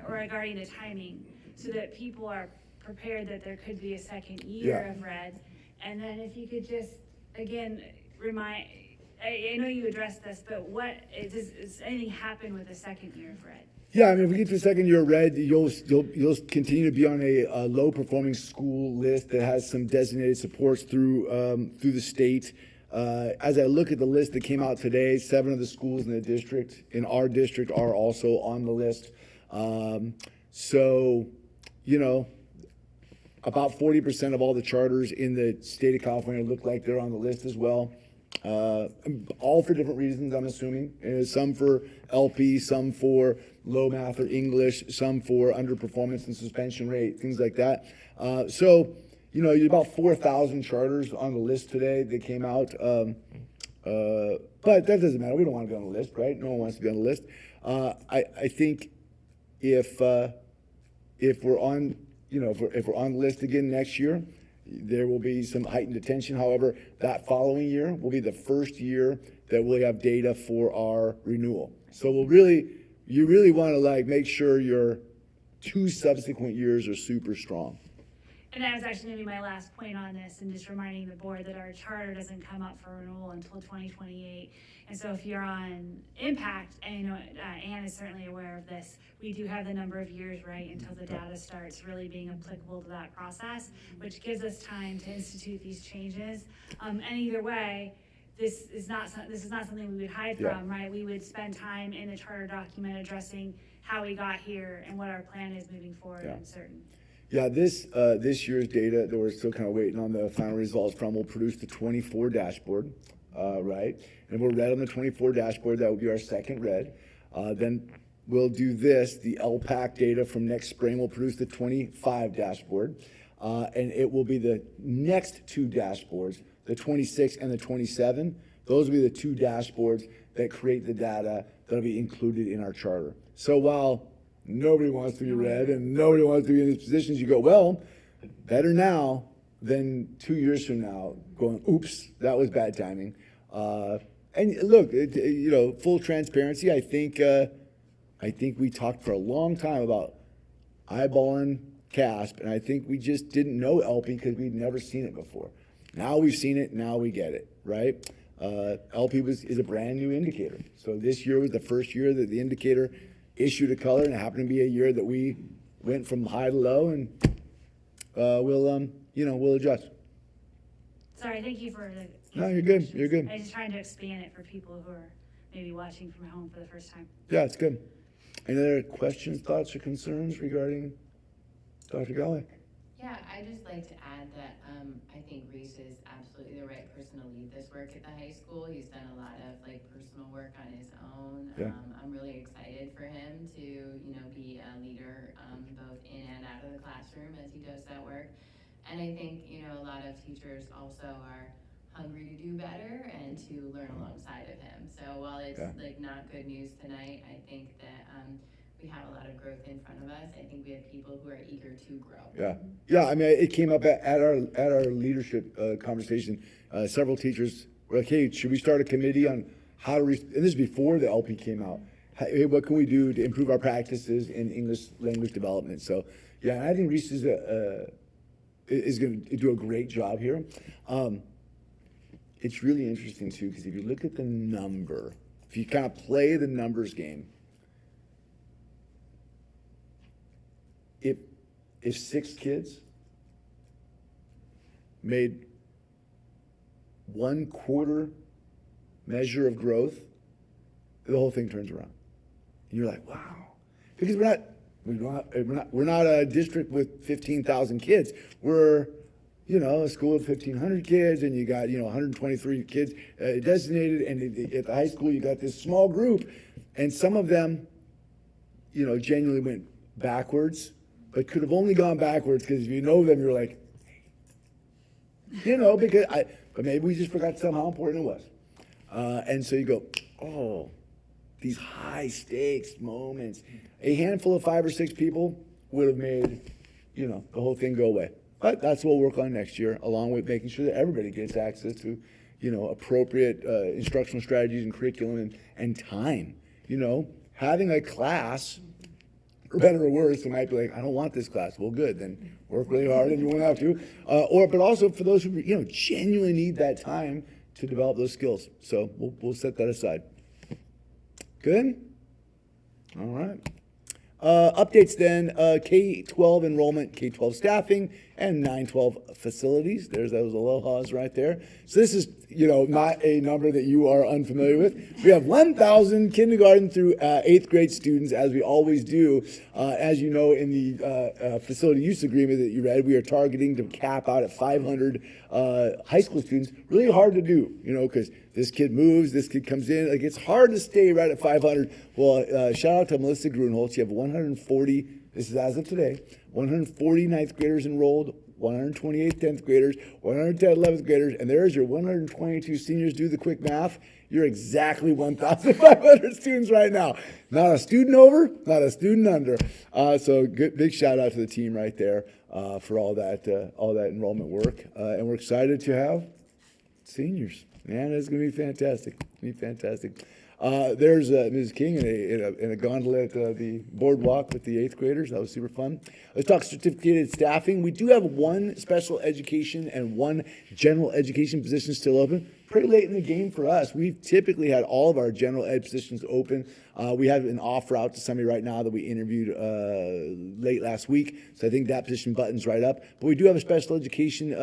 regarding the timing, so that people are prepared that there could be a second year of red, and then if you could just again remind. I know you addressed this, but does anything happen with the second year of red? Yeah, I mean, if we get to the second year of red, you'll continue to be on a low performing school list that has some designated supports through the state. As I look at the list that came out today, 7 of the schools in our district are also on the list. So, about 40% of all the charters in the state of California look like they're on the list as well. All for different reasons, I'm assuming. Some for LP, some for low math or English, some for underperformance and suspension rate, things like that. So, you're about 4,000 charters on the list today that came out. But that doesn't matter. We don't want to be on the list, right? No one wants to be on the list. I think if we're on, if we're on the list again next year, there will be some heightened attention. However, that following year will be the first year that we'll have data for our renewal. So you really want to make sure your 2 subsequent years are super strong. And that was actually going to be my last point on this, and just reminding the board that our charter doesn't come up for renewal until 2028. And so if you're on impact, and Anne is certainly aware of this, we do have the number of years, right, until the data starts really being applicable to that process, which gives us time to institute these changes. And either way, this is not something we would hide from, right? We would spend time in the charter document addressing how we got here and what our plan is moving forward and certain. Yeah, this year's data that we're still kind of waiting on the final results from will produce the 24 dashboard, right? And we're red on the 24 dashboard. That will be our second red. Then we'll do this. The LPAC data from next spring will produce the 25 dashboard. And it will be the next 2 dashboards, the 26 and the 27. Those will be the 2 dashboards that create the data that will be included in our charter. So while nobody wants to be red and nobody wants to be in these positions, you go, well, better now than 2 years from now going, oops, that was bad timing. And look, full transparency, I think we talked for a long time about eyeballing CASP, and I think we just didn't know LP because we'd never seen it before. Now we've seen it, now we get it, right? LP is a brand new indicator. So this year was the first year that the indicator issued a color, and it happened to be a year that we went from high to low, and we'll adjust. Sorry, thank you for the. No, you're good. You're good. I'm just trying to expand it for people who are maybe watching from home for the first time. Yeah, it's good. Any other questions, thoughts, or concerns regarding Dr. Galley? Yeah, Yeah, I'd just like to add that I think Reese is absolutely the right person to lead this work at the high school. He's done a lot of like personal work on his own. Yeah. I'm really excited for him to, be a leader both in and out of the classroom as he does that work. And I think, a lot of teachers also are hungry to do better and to learn alongside of him. So while it's Yeah. like not good news tonight, I think that we have a lot of growth in front of us. I think we have people who are eager to grow. Yeah, yeah. I mean, it came up at our leadership conversation. Several teachers were like, "Hey, should we start a committee on how to?" And this is before the LP came out. Hey, what can we do to improve our practices in English language development? So, yeah, I think Reese is going to do a great job here. It's really interesting too, because if you look at the number, if you kind of play the numbers game, if 6 kids made 1/4 measure of growth, the whole thing turns around. And you're like, wow, because we're not a district with 15,000 kids. We're a school of 1,500 kids, and you got 123 kids designated, and at the high school you got this small group, and some of them, genuinely went backwards, but could have only gone backwards because if you know them, you're like, but maybe we just forgot to tell them how important it was. And so you go, oh, these high stakes moments. A handful of 5 or 6 people would have made, the whole thing go away. But that's what we'll work on next year, along with making sure that everybody gets access to, appropriate instructional strategies and curriculum and time. Having a class, for better or worse, it might be like, I don't want this class. Well, good, then work really hard and you won't have to. But also for those who genuinely need that time to develop those skills. So we'll set that aside. Good? All right. Updates then, K-12 enrollment, K-12 staffing, and 9-12 facilities. There's those alohas right there. So this is, not a number that you are unfamiliar with. We have 1,000 kindergarten through 8th grade students, as we always do. As you know, in the facility use agreement that you read, we are targeting to cap out at 500 high school students. Really hard to do, because this kid moves, this kid comes in. Like, it's hard to stay right at 500. Well, shout out to Melissa Grunholz. You have 140, this is as of today, 140 ninth graders enrolled, 128 10th graders, 110 11th graders, and there's your 122 seniors. Do the quick math. You're exactly 1,500 students right now. Not a student over, not a student under. So good, big shout out to the team right there for all that enrollment work. And we're excited to have seniors. Man, it's going to be fantastic. It's going to be fantastic. There's Ms. King in a gondola at the boardwalk with the 8th graders. That was super fun. Let's talk certificated staffing. We do have 1 special education and 1 general education position still open. Pretty late in the game for us. We've typically had all of our general ed positions open. We have an offer out to somebody right now that we interviewed late last week. So I think that position button's right up. But we do have a special education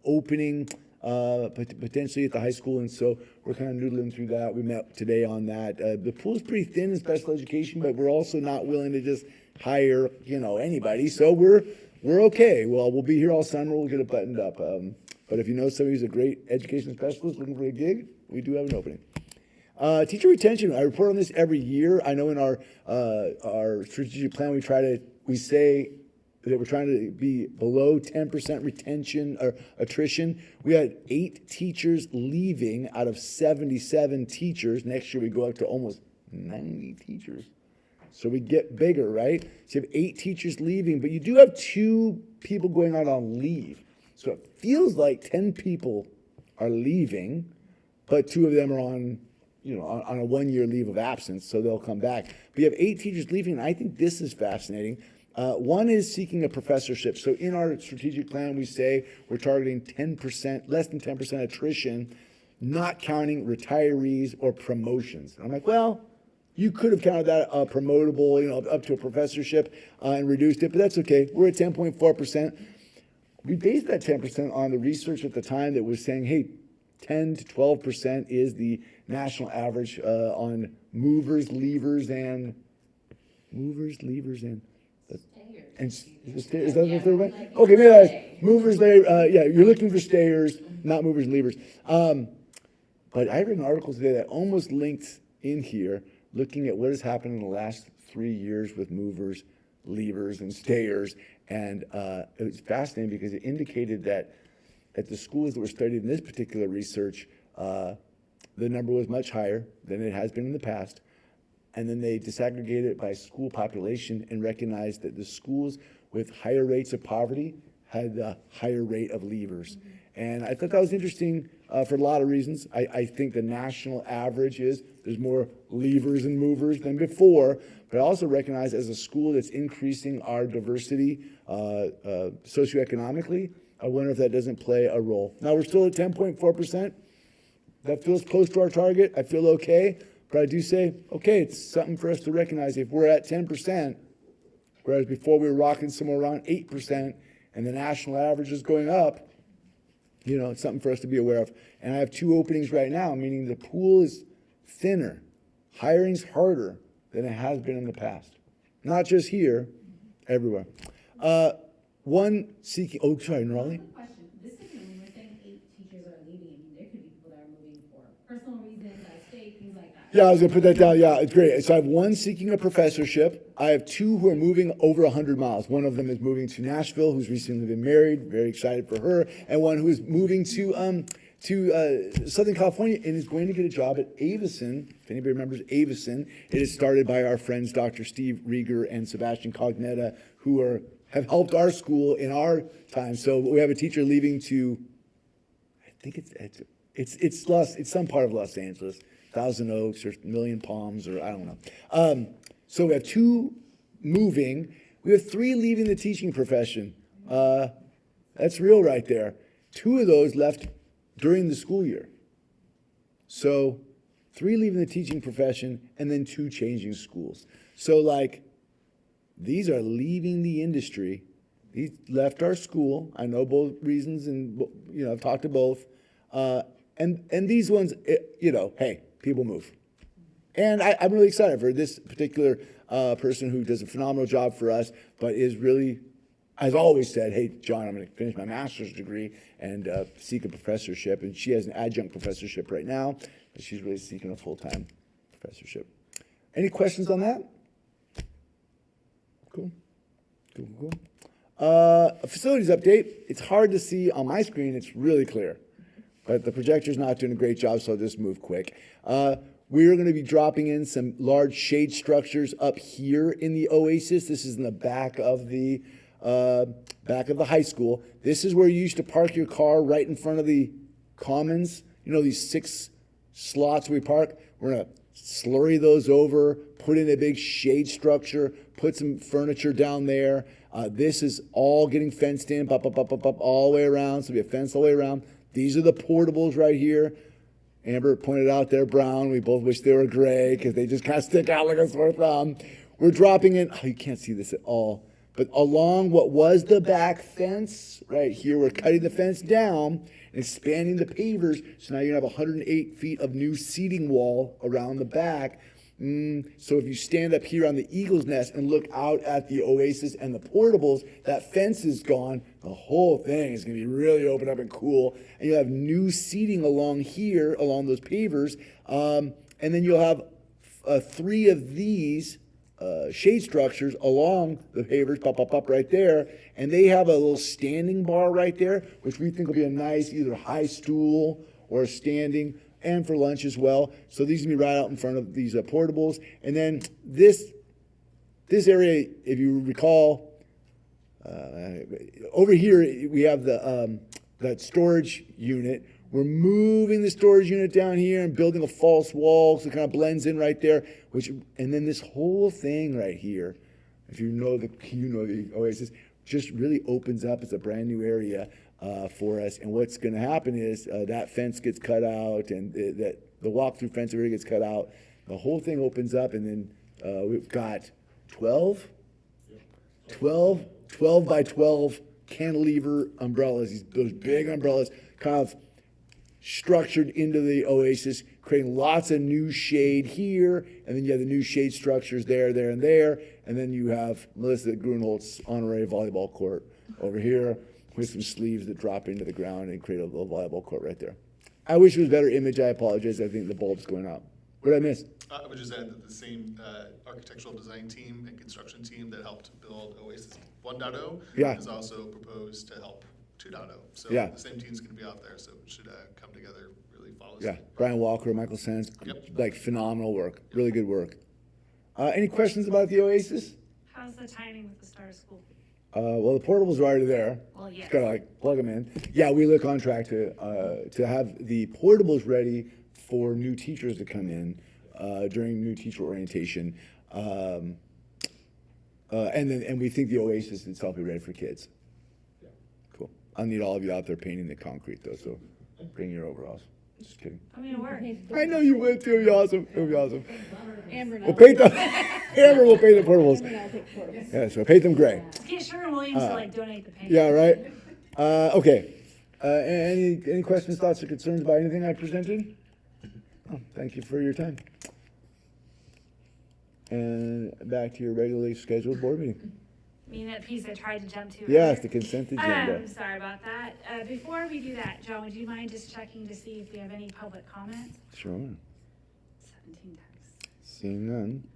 opening potentially at the high school, and so we're kind of noodling through that. We met today on that. The pool's pretty thin in special education, but we're also not willing to just hire anybody. So we're okay. Well, we'll be here all summer. We'll get it buttoned up. But if you know somebody who's a great education specialist looking for a gig, we do have an opening. Teacher retention. I report on this every year. I know in our strategic plan we say that we're trying to be below 10% retention or attrition. We had 8 teachers leaving out of 77 teachers. Next year we go up to almost 90 teachers. So we get bigger, right? So you have 8 teachers leaving, but you do have 2 people going out on leave. So it feels like 10 people are leaving, but 2 of them are on a 1-year leave of absence, so they'll come back. But you have 8 teachers leaving, and I think this is fascinating. 1 is seeking a professorship. So in our strategic plan, we say we're targeting 10%, less than 10% attrition, not counting retirees or promotions. And I'm like, well, you could have counted that promotable, up to a professorship and reduced it, but that's okay. We're at 10.4%. We based that 10% on the research at the time that was saying, hey, 10 to 12% is the national average on movers, leavers, and And is that the third one? Okay, maybe that's movers, yeah, you're looking for stayers, not movers and leavers. But I read an article today that almost linked in here, looking at what has happened in the last 3 years with movers, leavers, and stayers. And it was fascinating because it indicated that at the schools that were studied in this particular research, the number was much higher than it has been in the past. And then they disaggregated it by school population and recognized that the schools with higher rates of poverty had the higher rate of leavers. And I thought that was interesting for a lot of reasons. I think the national average is there's more leavers and movers than before, but I also recognize as a school that's increasing our diversity socioeconomically, I wonder if that doesn't play a role. Now we're still at 10.4%. That feels close to our target. I feel okay. But I do say, okay, it's something for us to recognize. If we're at 10%, whereas before we were rocking somewhere around 8%, and the national average is going up, you know, it's something for us to be aware of. And I have 2 openings right now, meaning the pool is thinner. Hiring's harder than it has been in the past. Not just here, everywhere. One seeking, oh, sorry, Raleigh? Question. This is when we're saying 8 teachers are leaving. I mean, there could be people that are moving for personal reasons, out of state, things like that. Yeah, I was gonna put that down. Yeah, it's great. So I have 1 seeking a professorship. I have 2 who are moving over 100 miles. One of them is moving to Nashville, who's recently been married. Very excited for her. And one who is moving to Southern California and is going to get a job at Avison. If anybody remembers Avison, it is started by our friends Dr. Steve Rieger and Sebastian Cognetta, who have helped our school in our time. So we have a teacher leaving to, I think it's some part of Los Angeles, Thousand Oaks or Million Palms, or I don't know. So we have 2 moving. We have 3 leaving the teaching profession. That's real right there. 2 of those left during the school year. So 3 leaving the teaching profession and then 2 changing schools. So like, these are leaving the industry. These left our school. I know both reasons, and you know I've talked to both. And these ones, you know, hey, people move. And I'm really excited for this particular person who does a phenomenal job for us, but is really, has always said, hey, John, I'm going to finish my master's degree and seek a professorship. And she has an adjunct professorship right now, but she's really seeking a full-time professorship. Any questions on that? Cool. A facilities update. It's hard to see on my screen. It's really clear. But the projector's not doing a great job, so I'll just move quick. We're going to be dropping in some large shade structures up here in the Oasis. This is in the back of the high school. This is where you used to park your car right in front of the commons. You know, these 6 slots we park? We're going to slurry those over, put in a big shade structure, put some furniture down there. This is all getting fenced in, up, all the way around. So we have fence all the way around. These are the portables right here. Amber pointed out they're brown. We both wish they were gray because they just kind of stick out like a sore thumb. We're dropping in, oh, you can't see this at all, but along what was the back fence, right here, we're cutting the fence down and expanding the pavers. So now you're going to have 108 feet of new seating wall around the back. So if you stand up here on the Eagle's Nest and look out at the Oasis and the portables, that fence is gone. The whole thing is going to be really open up and cool. And you'll have new seating along here, along those pavers. And then you'll have 3 of these shade structures along the pavers, up right there. And they have a little standing bar right there, which we think will be a nice either high stool or standing, and for lunch as well. So these can be right out in front of these portables. And then this area, if you recall, over here we have that storage unit. We're moving the storage unit down here and building a false wall so it kind of blends in right there. And then this whole thing right here, if you know the Oasis, just really opens up. It's a brand new area for us. And what's going to happen is that fence gets cut out, and the walk-through fence area gets cut out. The whole thing opens up, and then we've got 12 by 12 cantilever umbrellas, those big umbrellas, kind of structured into the Oasis, creating lots of new shade here, and then you have the new shade structures there, and there, and then you have Melissa Grunholt's honorary volleyball court over here with some sleeves that drop into the ground and create a little volleyball court right there. I wish it was better image. I apologize. I think the bulb's going out. What did I miss? I would just add that the same architectural design team and construction team that helped build Oasis 1.0 Yeah. is also proposed to help 2.0. So Yeah. the same team's going to be out there, so it should come together really flawlessly. Yeah, Brian Walker, Michael Sands, Yep. like phenomenal work, really good work. Any questions about the Oasis? How's the timing with the start of school? Well, the portables are already there. Well, yes. Just gotta like plug them in. Yeah, we look on track to have the portables ready for new teachers to come in during new teacher orientation. And we think the Oasis itself will be ready for kids. Cool. I'll need all of you out there painting the concrete though, so bring your overalls. Just kidding. I mean, it worked. I know you would too. It'll be awesome. It'll be awesome. Amber and We'll paint the Amber will paint the portables. Amber and I'll take portables. Yeah, so paint them gray. Let's get Sherwin-Williams to like donate the paint. Yeah, right. Okay. Any questions, thoughts, or concerns about anything I presented? Oh, thank you for your time. And back to your regularly scheduled board meeting. I mean, that piece I tried to jump to. Yes, earlier. the consent agenda. Sorry about that. Before we do that, Joan, would you mind just checking to see if we have any public comments? Sure. 17 times. Seeing none.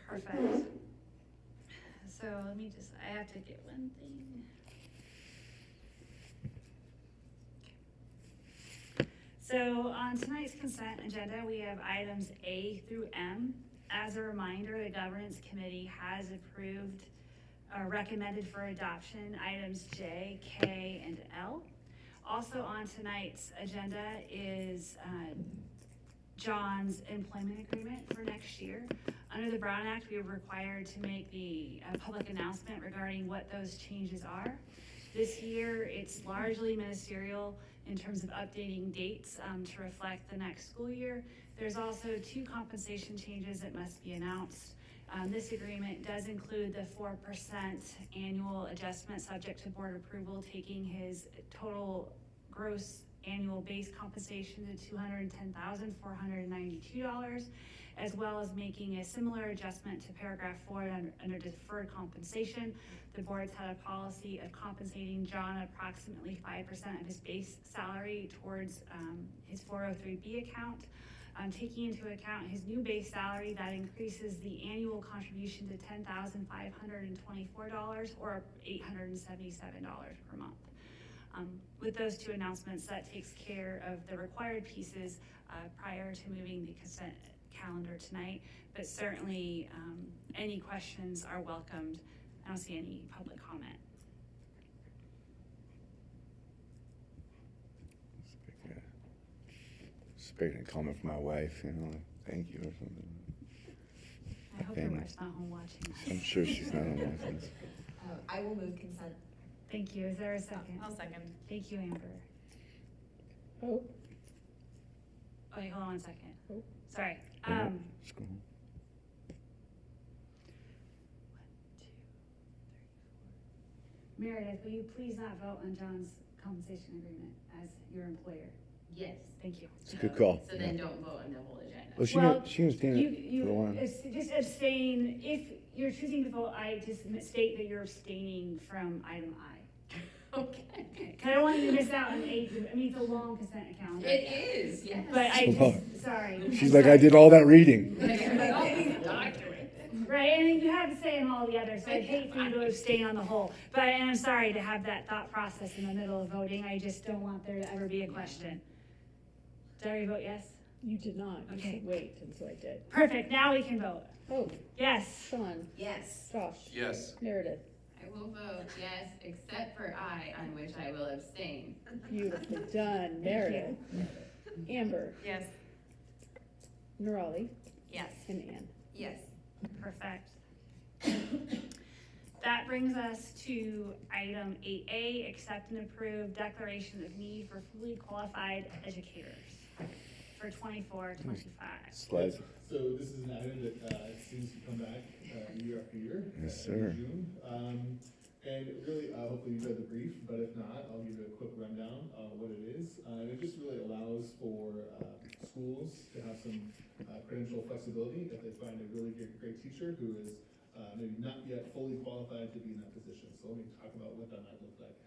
Perfect. So let me just, I have to get one thing. So on tonight's consent agenda, we have items A through M. As a reminder, the governance committee has approved or recommended for adoption items J, K, and L. Also on tonight's agenda is John's employment agreement for next year. Under the Brown Act, we are required to make the public announcement regarding what those changes are. This year, it's largely ministerial in terms of updating dates to reflect the next school year. There's also 2 compensation changes that must be announced. This agreement does include the 4% annual adjustment subject to board approval, taking his total gross annual base compensation to $210,492, as well as making a similar adjustment to paragraph 4 under deferred compensation. The board's had a policy of compensating John approximately 5% of his base salary towards his 403B account. Taking into account his new base salary, that increases the annual contribution to $10,524 or $877 per month. With those 2 announcements, that takes care of the required pieces prior to moving the consent calendar tonight, but certainly any questions are welcomed. I don't see any public comment. Expecting a comment from my wife, you know, thank you or something. I hope your wife's not home watching us. I'm sure she's not on watching this. I will move consent. Thank you. Is there a second? I'll second. Thank you, Amber. Oh, Wait, hold on 1 second. Oh. Sorry. Just go home. 1, 2, 3, 4. Meredith, will you please not vote on John's compensation agreement as your employer? Yes. Thank you. It's a good call. So then don't vote on the whole agenda. Well, she was You, standing for a while. just abstain. If you're choosing to vote, I just state that you're abstaining from item I. Okay. Cause I don't want you to miss out on 8. I mean, it's a long consent calendar. It is, yes. But I just, sorry. She's like, I did all that reading. All these documents. Right, and you have to say in all the others, so I'd hate for you to abstain on the whole. But, and I'm sorry to have that thought process in the middle of voting, I just don't want there to ever be a question. Did I already vote yes? you did not. You Okay. said wait until I did. Perfect, now we can vote. Oh, Yes. Sean, Yes. Josh, Yes. Meredith, I will vote yes, except for I, on which I will abstain. beautifully done. Meredith, Amber, Yes. Nerali, Yes. and Ann. Yes. Perfect. That brings us to item 8A, accept and approve declaration of need for fully qualified educators for 24-25. Slides. So this is an item that seems to come back year after year. Yes, every sir. June. And really, hopefully you read the brief, but if not, I'll give you a quick rundown of what it is. It just really allows for schools to have some credential flexibility if they find a really great teacher who is maybe not yet fully qualified to be in that position. So let me talk about what that might look like.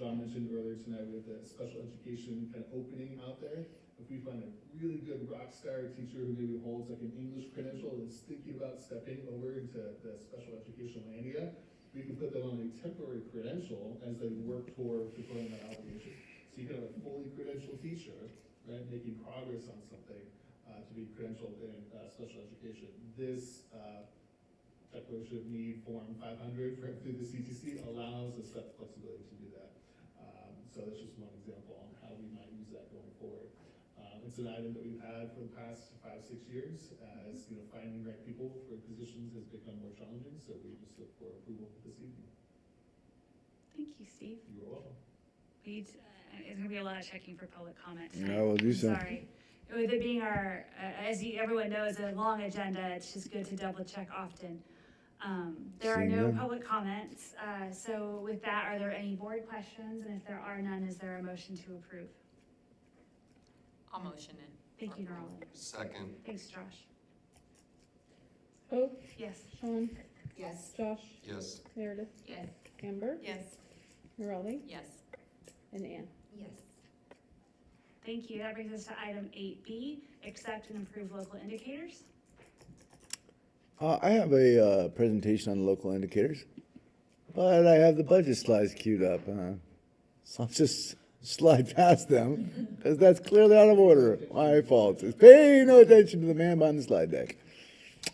John mentioned earlier tonight we have the special education kind of opening out there. If we find a really good rock star teacher who maybe holds like an English credential and is thinking about stepping over into the special education landia, we can put them on a temporary credential as they work toward fulfilling that obligation. So you can have a fully credentialed teacher, right, making progress on something to be credentialed in special education. This Declaration of Need Form 500 through the CTC allows us that flexibility to do that. So that's just one example on how we might use that going forward. It's an item that we've had for the past 5-6 years, as finding right people for positions has become more challenging. So we just look for approval this evening. Thank you, Steve. You're welcome. It's gonna be a lot of checking for public comment tonight. No, we'll do so. Sorry. With it being our, everyone knows, a long agenda, it's just good to double check often. There are Seeing no none. public comments, so with that, are there any board questions? And if there are none, is there a motion to approve? I'll motion it. Thank you, Norland. Second. Thanks, Josh. Hope, Yes. Sean, Yes. Josh, Yes. Meredith, Yes. Amber, Yes. Norelli, Yes. and Ann. Yes. Thank you. That brings us to item 8B, accept and approve local indicators. I have a presentation on local indicators, but I have the budget slides queued up. So I'll just slide past them, because that's clearly out of order. My fault. Pay no attention to the man behind the slide deck.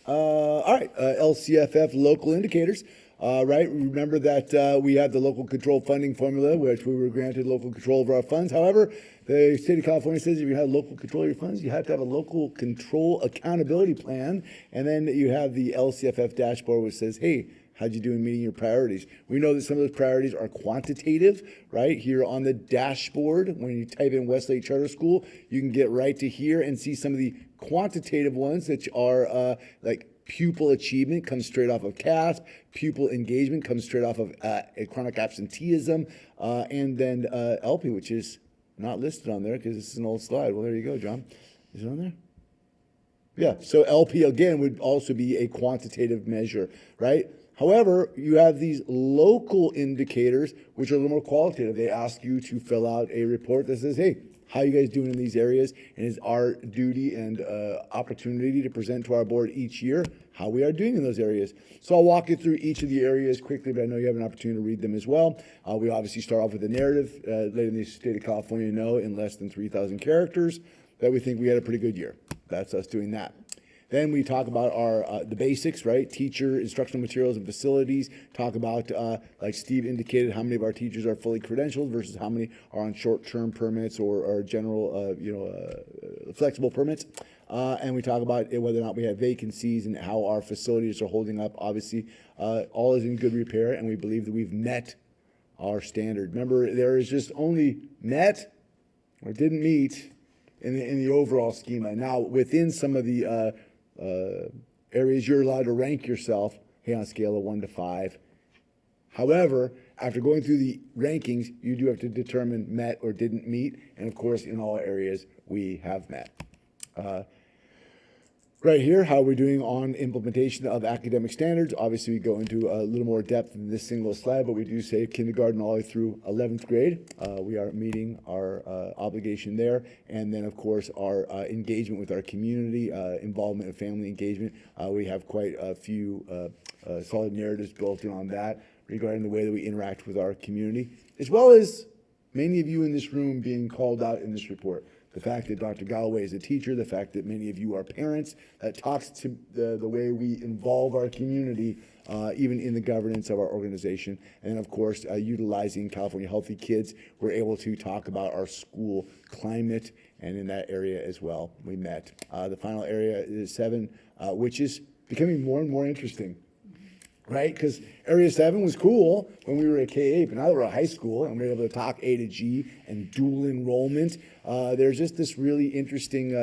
All right, LCFF local indicators. Right, remember that we have the local control funding formula, which we were granted local control of our funds. However, the state of California says if you have local control of your funds, you have to have a local control accountability plan. And then you have the LCFF dashboard, which says, hey, how'd you do in meeting your priorities? We know that some of those priorities are quantitative, right? Here on the dashboard, when you type in Westlake Charter School, you can get right to here and see some of the quantitative ones that are like pupil achievement comes straight off of CASP, pupil engagement comes straight off of chronic absenteeism, and then LP, which is not listed on there because this is an old slide. Well, there you go, John. Is it on there? Yeah, so LP again would also be a quantitative measure, right? However, you have these local indicators, which are a little more qualitative. They ask you to fill out a report that says, hey, how you guys doing in these areas? And it's our duty and opportunity to present to our board each year how we are doing in those areas. So I'll walk you through each of the areas quickly, but I know you have an opportunity to read them as well. We obviously start off with the narrative, letting the state of California know in less than 3,000 characters that we think we had a pretty good year. That's us doing that. Then we talk about our the basics, right? Teacher, instructional materials, and facilities. Talk about, like Steve indicated, how many of our teachers are fully credentialed versus how many are on short-term permits or general, flexible permits. And we talk about whether or not we have vacancies and how our facilities are holding up. Obviously, all is in good repair, and we believe that we've met our standard. Remember, there is just only met or didn't meet in the overall schema. Now, within some of the areas you're allowed to rank yourself, hey, on a scale of 1 to 5. However, after going through the rankings, you do have to determine met or didn't meet, and of course, in all areas, we have met. Right here, how we're doing on implementation of academic standards. Obviously, we go into a little more depth in this single slide, but we do say kindergarten all the way through 11th grade. We are meeting our obligation there. And then, of course, our engagement with our community, involvement and family engagement. We have quite a few solid narratives built in on that regarding the way that we interact with our community, as well as many of you in this room being called out in this report. The fact that Dr. Galloway is a teacher, the fact that many of you are parents, that talks to the way we involve our community, even in the governance of our organization. And of course, utilizing California Healthy Kids, we're able to talk about our school climate, and in that area as well, we met. The final area is 7, which is becoming more and more interesting. Right? Because Area 7 was cool when we were at K-8, but now that we're at high school and we're able to talk A to G and dual enrollment, there's just this really interesting,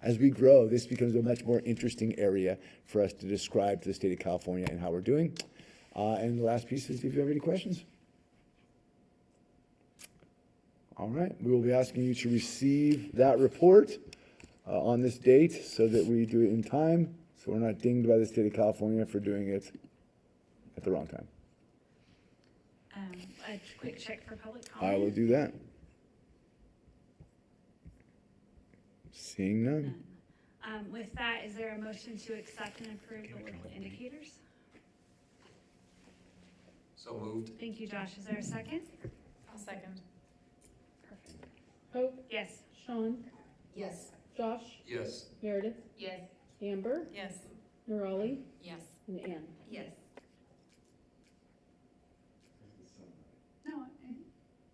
as we grow, this becomes a much more interesting area for us to describe to the state of California and how we're doing. And the last piece is if you have any questions. All right, we will be asking you to receive that report on this date so that we do it in time, so we're not dinged by the state of California for doing it at the wrong time. A quick check for public comment. I will do that. Seeing none. With that, is there a motion to accept and approve the local indicators? So moved. Thank you, Josh. Is there a second? I'll second. Perfect. Hope, Yes. Sean, Yes. Josh, Yes. Meredith, Yes. Amber, Yes. Nerali, Yes. and Ann. Yes. No,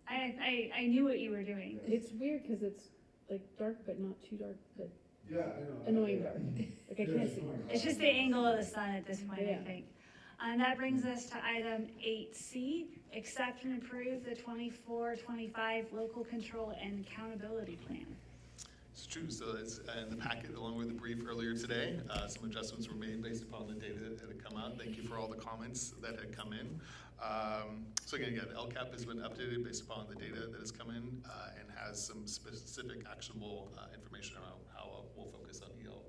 I knew what you were doing. It's weird because it's like dark, but not too dark, but Yeah, I know. annoying dark. Like I can't see. It's just the angle of the sun at this point, I Yeah. think. And that brings us to item 8C, accept and approve the 24-25 local control and accountability plan. It's true, so it's in the packet along with the brief earlier today. Some adjustments were made based upon the data that had come out. Thank you for all the comments that had come in. So again, the LCAP has been updated based upon the data that has come in and has some specific actionable information around how we'll focus on EL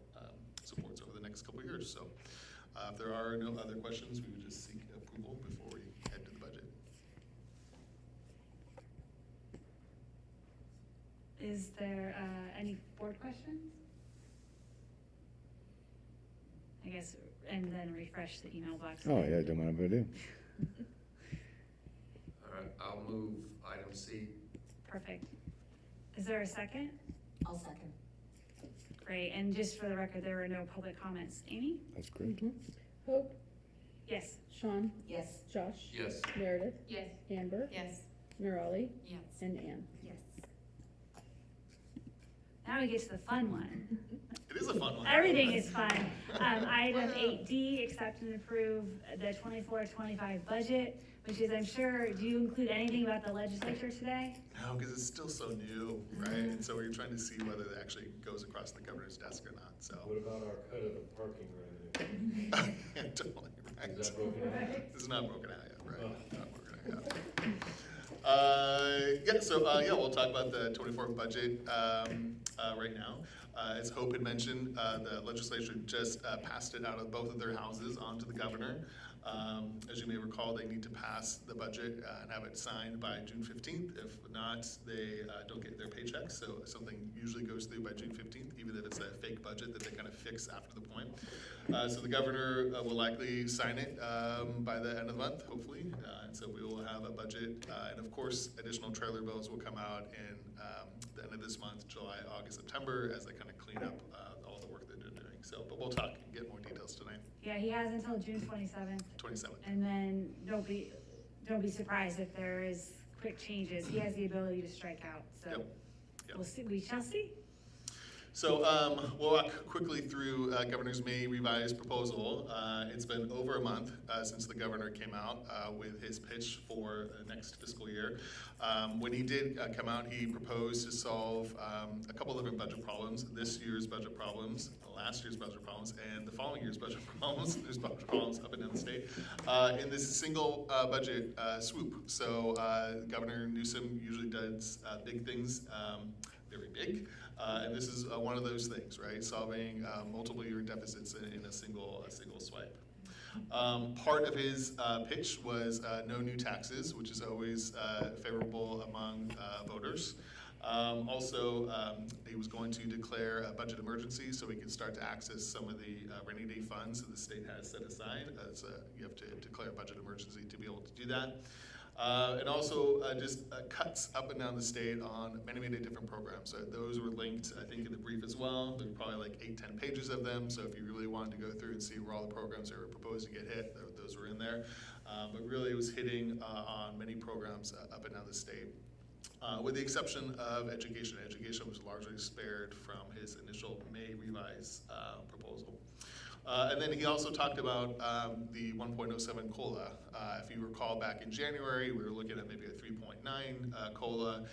supports over the next couple of years. So if there are no other questions, we would just seek approval before we head to the budget. Is there any board questions? I guess, and then refresh the email box. Oh, yeah, don't mind if I do. All right, I'll move item C. Perfect. Is there a second? I'll second. Great, and just for the record, there were no public comments. Amy? That's great. Hope, Yes. Sean, Yes. Josh, Yes. Meredith, Yes. Amber, Yes. Nerali, Yes. and Ann. Yes. Now we get to the fun one. It is a fun one. Everything is fun. Item 8D, accept and approve the 24-25 budget, which is, I'm sure, do you include anything about the legislature today? No, because it's still so new, right? And so we're trying to see whether it actually goes across the governor's desk or not, so. What about our cut of the parking revenue? Totally, right. Is that broken out? This is not broken out yet, right? Oh. Not broken out yet. We'll talk about the 24 budget right now. As Hope had mentioned, the legislature just passed it out of both of their houses onto the governor. As you may recall, they need to pass the budget and have it signed by June 15th. If not, they don't get their paychecks. So something usually goes through by June 15th, even if it's a fake budget that they kind of fix after the point. So the governor will likely sign it by the end of the month, hopefully. And so we will have a budget. And of course, additional trailer bills will come out in the end of this month, July, August, September, as they kind of clean up all the work that they're doing. So, but we'll talk and get more details tonight. Yeah, he has until June 27th. 27th. And then don't be surprised if there is quick changes. He has the ability to strike out, so Yep. Yep. we'll see, we shall see. So we'll walk quickly through Governor's May revised proposal. It's been over a month since the governor came out with his pitch for the next fiscal year. When he did come out, he proposed to solve a couple different budget problems, this year's budget problems, last year's budget problems, and the following year's budget problems. There's budget problems up and down the state in this single budget swoop. So Governor Newsom usually does big things, very big. And this is one of those things, right? Solving multiple year deficits in a single swipe. Part of his pitch was no new taxes, which is always favorable among voters. He was going to declare a budget emergency so we could start to access some of the rainy day funds that the state has set aside. You have to declare a budget emergency to be able to do that. And also just cuts up and down the state on many, many different programs. So those were linked, I think, in the brief as well. There were probably like 8-10 pages of them. So if you really wanted to go through and see where all the programs that were proposed to get hit, those were in there. But really it was hitting on many programs up and down the state. With the exception of education. Education was largely spared from his initial May revise proposal. And then he also talked about the 1.07 COLA. If you recall back in January, we were looking at maybe a 3.9 COLA,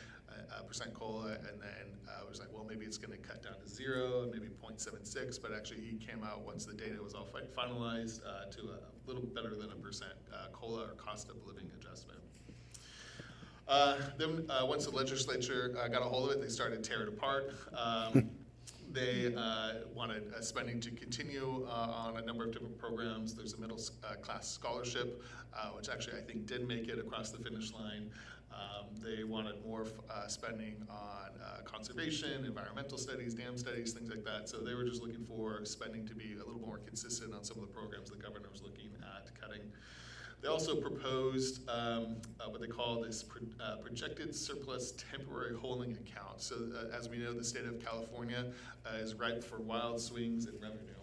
percent COLA, and then I was like, well, maybe it's going to cut down to 0, and maybe 0.76, but actually he came out once the data was all finalized to a little better than 1% COLA, or cost of living adjustment. Then once the legislature got a hold of it, they started to tear it apart. They wanted spending to continue on a number of different programs. There's a middle class scholarship, which actually I think did make it across the finish line. They wanted more spending on conservation, environmental studies, dam studies, things like that. So they were just looking for spending to be a little more consistent on some of the programs the governor was looking at cutting. They also proposed what they call this projected surplus temporary holding account. So as we know, the state of California is ripe for wild swings in revenue.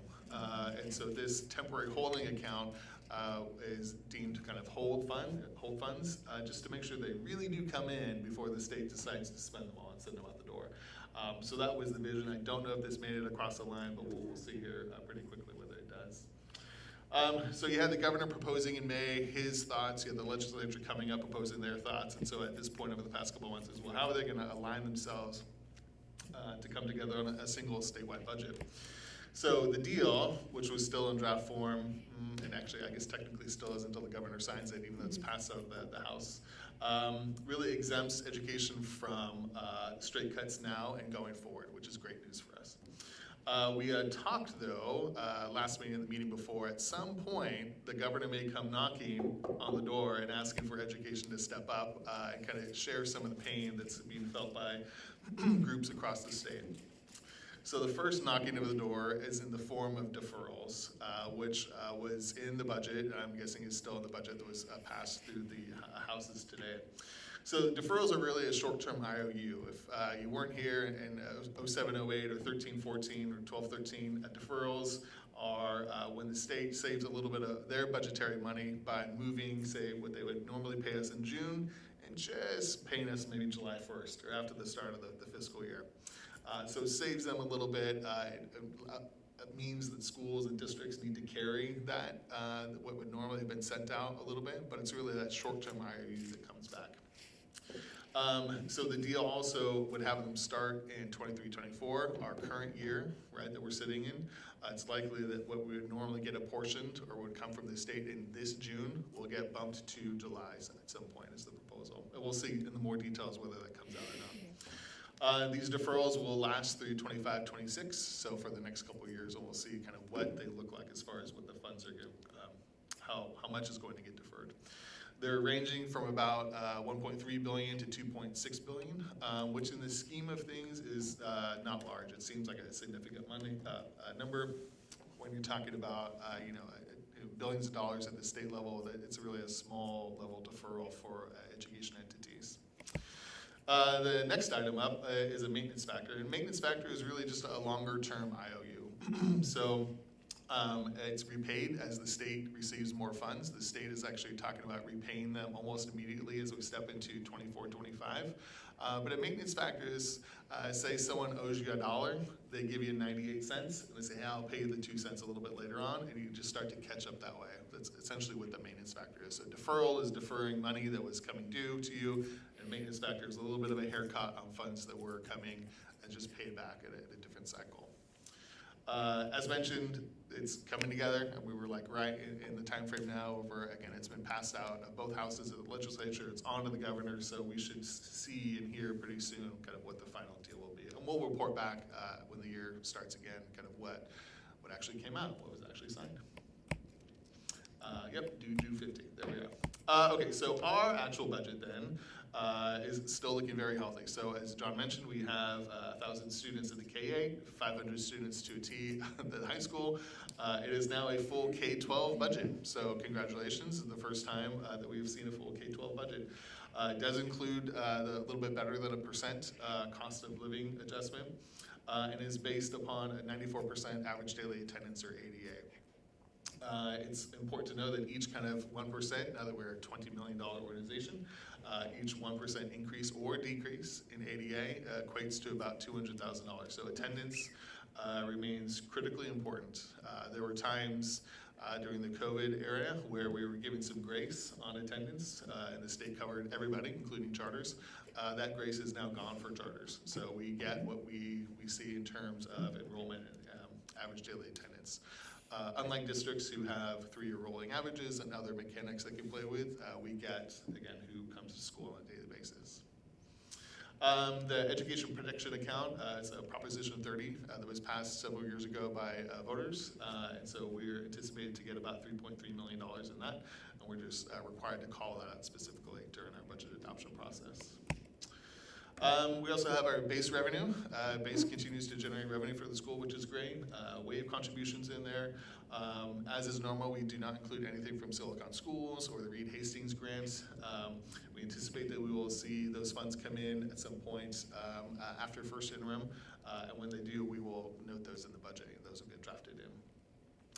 And so this temporary holding account is deemed to kind of hold funds just to make sure they really do come in before the state decides to spend them all and send them out the door. So that was the vision. I don't know if this made it across the line, but we'll see here pretty quickly whether it does. So you had the governor proposing in May his thoughts, you had the legislature coming up proposing their thoughts, and so at this point over the past couple of months is, well, how are they going to align themselves to come together on a single statewide budget? So the deal, which was still in draft form, and actually I guess technically still is until the governor signs it, even though it's passed out of the House, really exempts education from straight cuts now and going forward, which is great news for us. We had talked, though, last meeting and the meeting before, at some point, the governor may come knocking on the door and asking for education to step up and kind of share some of the pain that's being felt by groups across the state. So the first knocking of the door is in the form of deferrals, which was in the budget, and I'm guessing is still in the budget that was passed through the houses today. So deferrals are really a short-term IOU. If you weren't here in 07, 08, or 13, 14, or 12, 13, deferrals are when the state saves a little bit of their budgetary money by moving, say, what they would normally pay us in June and just paying us maybe July 1st or after the start of the fiscal year. So it saves them a little bit. It means that schools and districts need to carry that, what would normally have been sent out a little bit, but it's really that short-term IOU that comes back. So the deal also would have them start in 23-24, our current year, right, that we're sitting in. It's likely that what we would normally get apportioned or would come from the state in this June will get bumped to July at some point is the proposal. And we'll see in the more details whether that comes out or not. These deferrals will last through 25-26, so for the next couple of years, and we'll see kind of what they look like as far as what the funds are going, how much is going to get deferred. They're ranging from about 1.3 billion to 2.6 billion, which in the scheme of things is not large. It seems like a significant money number when you're talking about billions of dollars at the state level. That it's really a small level deferral for education entities. The next item up is a maintenance factor, and maintenance factor is really just a longer-term IOU. So. It's repaid as the state receives more funds. The state is actually talking about repaying them almost immediately as we step into 24-25. But a maintenance factor is, say someone owes you $1, they give you 98 cents, and they say, hey, I'll pay you the 2 cents a little bit later on, and you just start to catch up that way. That's essentially what the maintenance factor is. So deferral is deferring money that was coming due to you, and maintenance factor is a little bit of a haircut on funds that were coming and just paid back at a different cycle. As mentioned, it's coming together, and we were like right in the time frame now. Again, it's been passed out of both houses of the legislature. It's on to the governor, so we should see and hear pretty soon kind of what the final deal will be. And we'll report back when the year starts again, kind of what actually came out, what was actually signed. Yep, due 50. There we go. Okay, so our actual budget then is still looking very healthy. So as John mentioned, we have 1,000 students at the K-8, 500 students to a T at the high school. It is now a full K-12 budget. So congratulations, it's the first time that we've seen a full K-12 budget. It does include the little bit better than 1% cost of living adjustment, and is based upon a 94% average daily attendance, or ADA. It's important to know that each kind of 1%, now that we're a $20 million organization, each 1% increase or decrease in ADA equates to about $200,000. So attendance remains critically important. There were times during the COVID era, where we were giving some grace on attendance, and the state covered everybody, including charters. That grace is now gone for charters. So we get what we see in terms of enrollment and average daily attendance. Unlike districts who have 3-year rolling averages and other mechanics they can play with, we get, again, who comes to school on a daily basis. The Education Protection Account is a Proposition 30 that was passed several years ago by voters, and so we're anticipated to get about $3.3 million in that, and we're just required to call that out specifically during our budget adoption process. We also have our base revenue. Base continues to generate revenue for the school, which is great. WAVE contributions in there. As is normal, we do not include anything from Silicon Schools or the Reed Hastings grants. We anticipate that we will see those funds come in at some point after first interim, and when they do, we will note those in the budget, and those will get drafted in.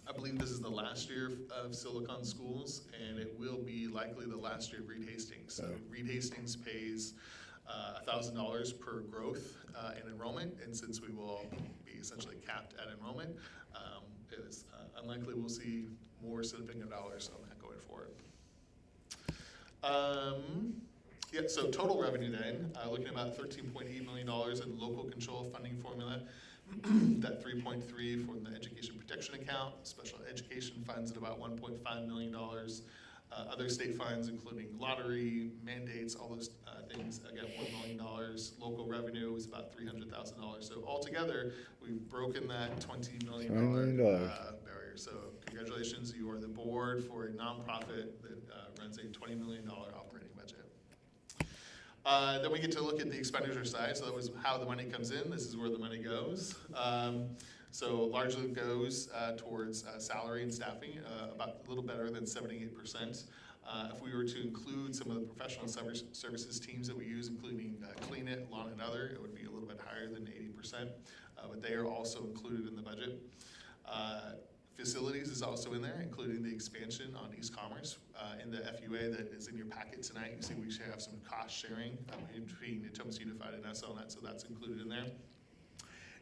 I believe this is the last year of Silicon Schools, and it will be likely the last year of Reed Hastings. So Reed Hastings pays $1,000 per growth in enrollment, and since we will be essentially capped at enrollment, it is unlikely we'll see more significant dollars on that going forward. Yeah, so total revenue then, looking at about $13.8 million in local control funding formula, that 3.3 from the Education Protection Account, special education funds at about $1.5 million, other state funds including lottery, mandates, all those things, again, $1 million. Local revenue is about $300,000. So altogether, we've broken that $20 million barrier. So congratulations, you are the board for a nonprofit that runs a $20 million operating budget. Then we get to look at the expenditure side. So that was how the money comes in. This is where the money goes. So largely goes towards salary and staffing, about a little better than 78%. If we were to include some of the professional services teams that we use, including Clean It, Lawn and Other, it would be a little bit higher than 80%, but they are also included in the budget. Facilities is also in there, including the expansion on East Commerce. In the FUA that is in your packet tonight, you see we should have some cost sharing between Natomas Unified and SLNet, so that's included in there.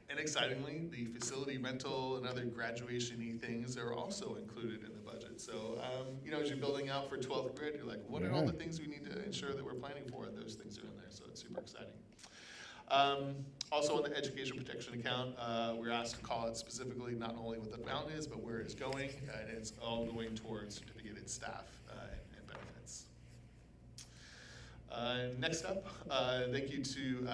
And excitingly, the facility rental and other graduation-y things are also included in the budget. So, you know, as you're building out for 12th grade, you're like, what are all the things we need to ensure that we're planning for? And those things are in there, so it's super exciting. Also on the Education Protection Account, we're asked to call it specifically not only what the amount is, but where it's going, and it's all going towards certificated staff and benefits. Next up, thank you to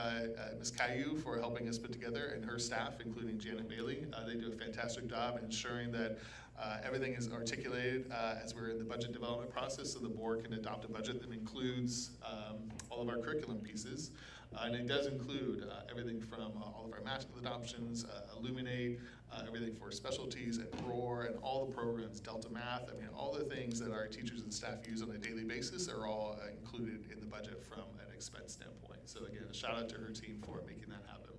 Ms. Caillou for helping us put together, and her staff, including Janet Bailey. They do a fantastic job in ensuring that everything is articulated as we're in the budget development process, so the board can adopt a budget that includes all of our curriculum pieces. And it does include everything from all of our math adoptions, Illuminate, everything for specialties and ROAR, and all the programs, Delta Math. I mean, all the things that our teachers and staff use on a daily basis are all included in the budget from an expense standpoint. So again, a shout out to her team for making that happen.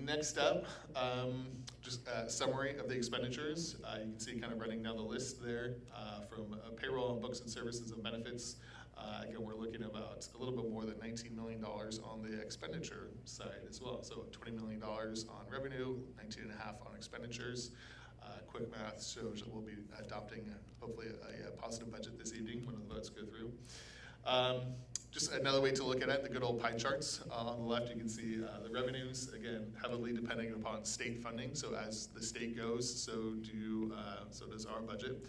Next up, just a summary of the expenditures. You can see kind of running down the list there from payroll and books and services and benefits. Again, we're looking at about a little bit more than $19 million on the expenditure side as well. So $20 million on revenue, 19.5 on expenditures. Quick math shows that we'll be adopting hopefully a positive budget this evening when the votes go through. Just another way to look at it, the good old pie charts. On the left, you can see the revenues, again, heavily depending upon state funding. So as the state goes, so does our budget.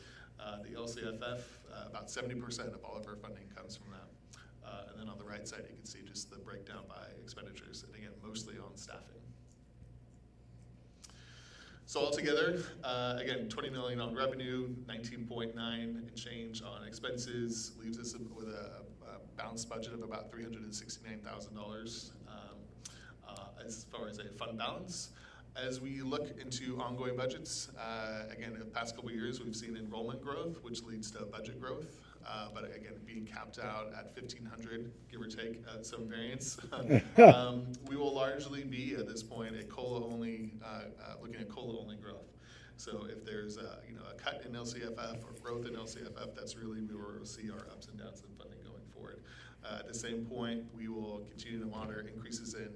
The LCFF, about 70% of all of our funding comes from that. And then on the right side, you can see just the breakdown by expenditures, and again, mostly on staffing. So altogether, again, $20 million on revenue, 19.9 and change on expenses, leaves us with a balanced budget of about $369,000 as far as a fund balance. As we look into ongoing budgets, again, in the past couple of years, we've seen enrollment growth, which leads to budget growth. But again, being capped out at 1,500, give or take some variance, we will largely be at this point a COLA-only, looking at COLA-only growth. So if there's a cut in LCFF or growth in LCFF, that's really where we'll see our ups and downs in funding going forward. At the same point, we will continue to monitor increases in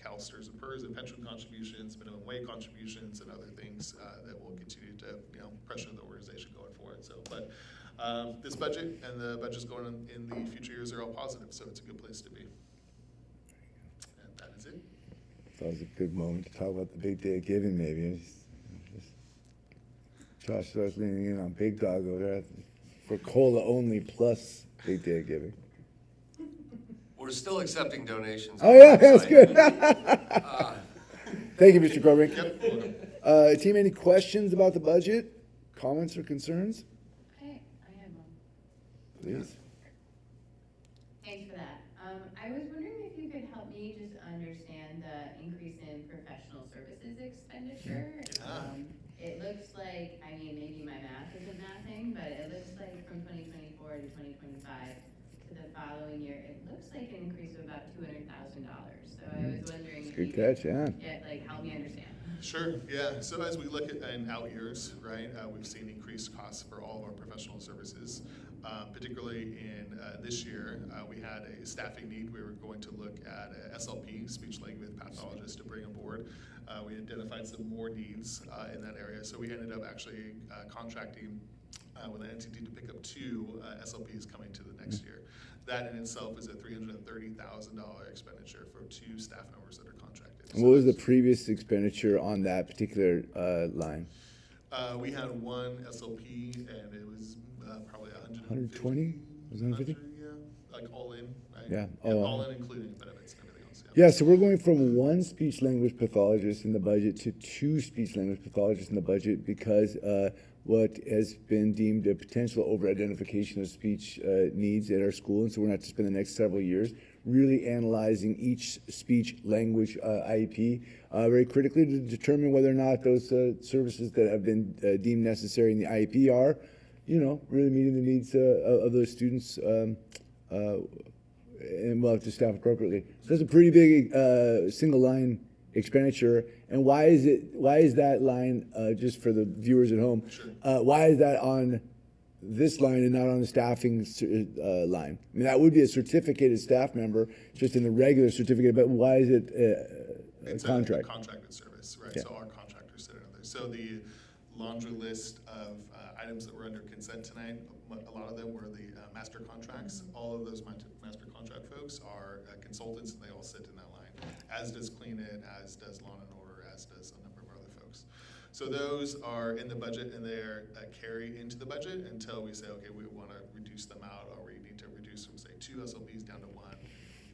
CalSTRS and PERS and pension contributions, minimum wage contributions, and other things that will continue to pressure the organization going forward. So, but this budget and the budgets going in the future years are all positive, so it's a good place to be. And that is it. It's always a good moment to talk about the big day of giving, maybe. Josh starts leaning in on Big Dog over there for COLA only plus big day of giving. We're still accepting donations. Oh, yeah, that's good. Uh, Thank you, Mr. Corbin. Yep. Team, any questions about the budget? Comments or concerns? I have one. Please. Thanks for that. I was wondering if you could help me just understand the increase in professional services expenditure. It looks like, I mean, maybe my math isn't mathing, but it looks like from 2024 to 2025 to the following year, it looks like an increase of about $200,000. So I was wondering if you Good catch, yeah. help me understand. Sure, yeah. So as we look at in out years, right, we've seen increased costs for all of our professional services. Particularly in this year, we had a staffing need. We were going to look at a SLP, speech language pathologist, to bring aboard. We identified some more needs in that area, so we ended up actually contracting with an entity to pick up 2 SLPs coming to the next year. That in itself is a $330,000 expenditure for 2 staff members that are contracted. And what was the previous expenditure on that particular line? We had 1 SLP, and it was probably 120? Was it 150? Yeah, like all in, right? Yeah. All in, including benefits and everything else. Yeah, so we're going from 1 speech language pathologist in the budget to 2 speech language pathologists in the budget because what has been deemed a potential over-identification of speech needs at our school, and so we're going to have to spend the next several years really analyzing each speech language IEP very critically to determine whether or not those services that have been deemed necessary in the IEP are, really meeting the needs of those students, and we'll have to staff appropriately. So that's a pretty big single line expenditure. And why is that line, just for the viewers at home, why is that on this line and not on the staffing line? I mean, that would be a certificated staff member, just in the regular certificate, but why is it a contract? A contracted service, right? Yeah. So our contractors sit under there. So the laundry list of items that were under consent tonight, a lot of them were the master contracts. All of those master contract folks are consultants, and they all sit in that line, as does Clean It, as does Law and Order, as does a number of other folks. So those are in the budget, and they're carry into the budget until we say, okay, we want to reduce them out, or we need to reduce from, say, 2 SLPs down to 1,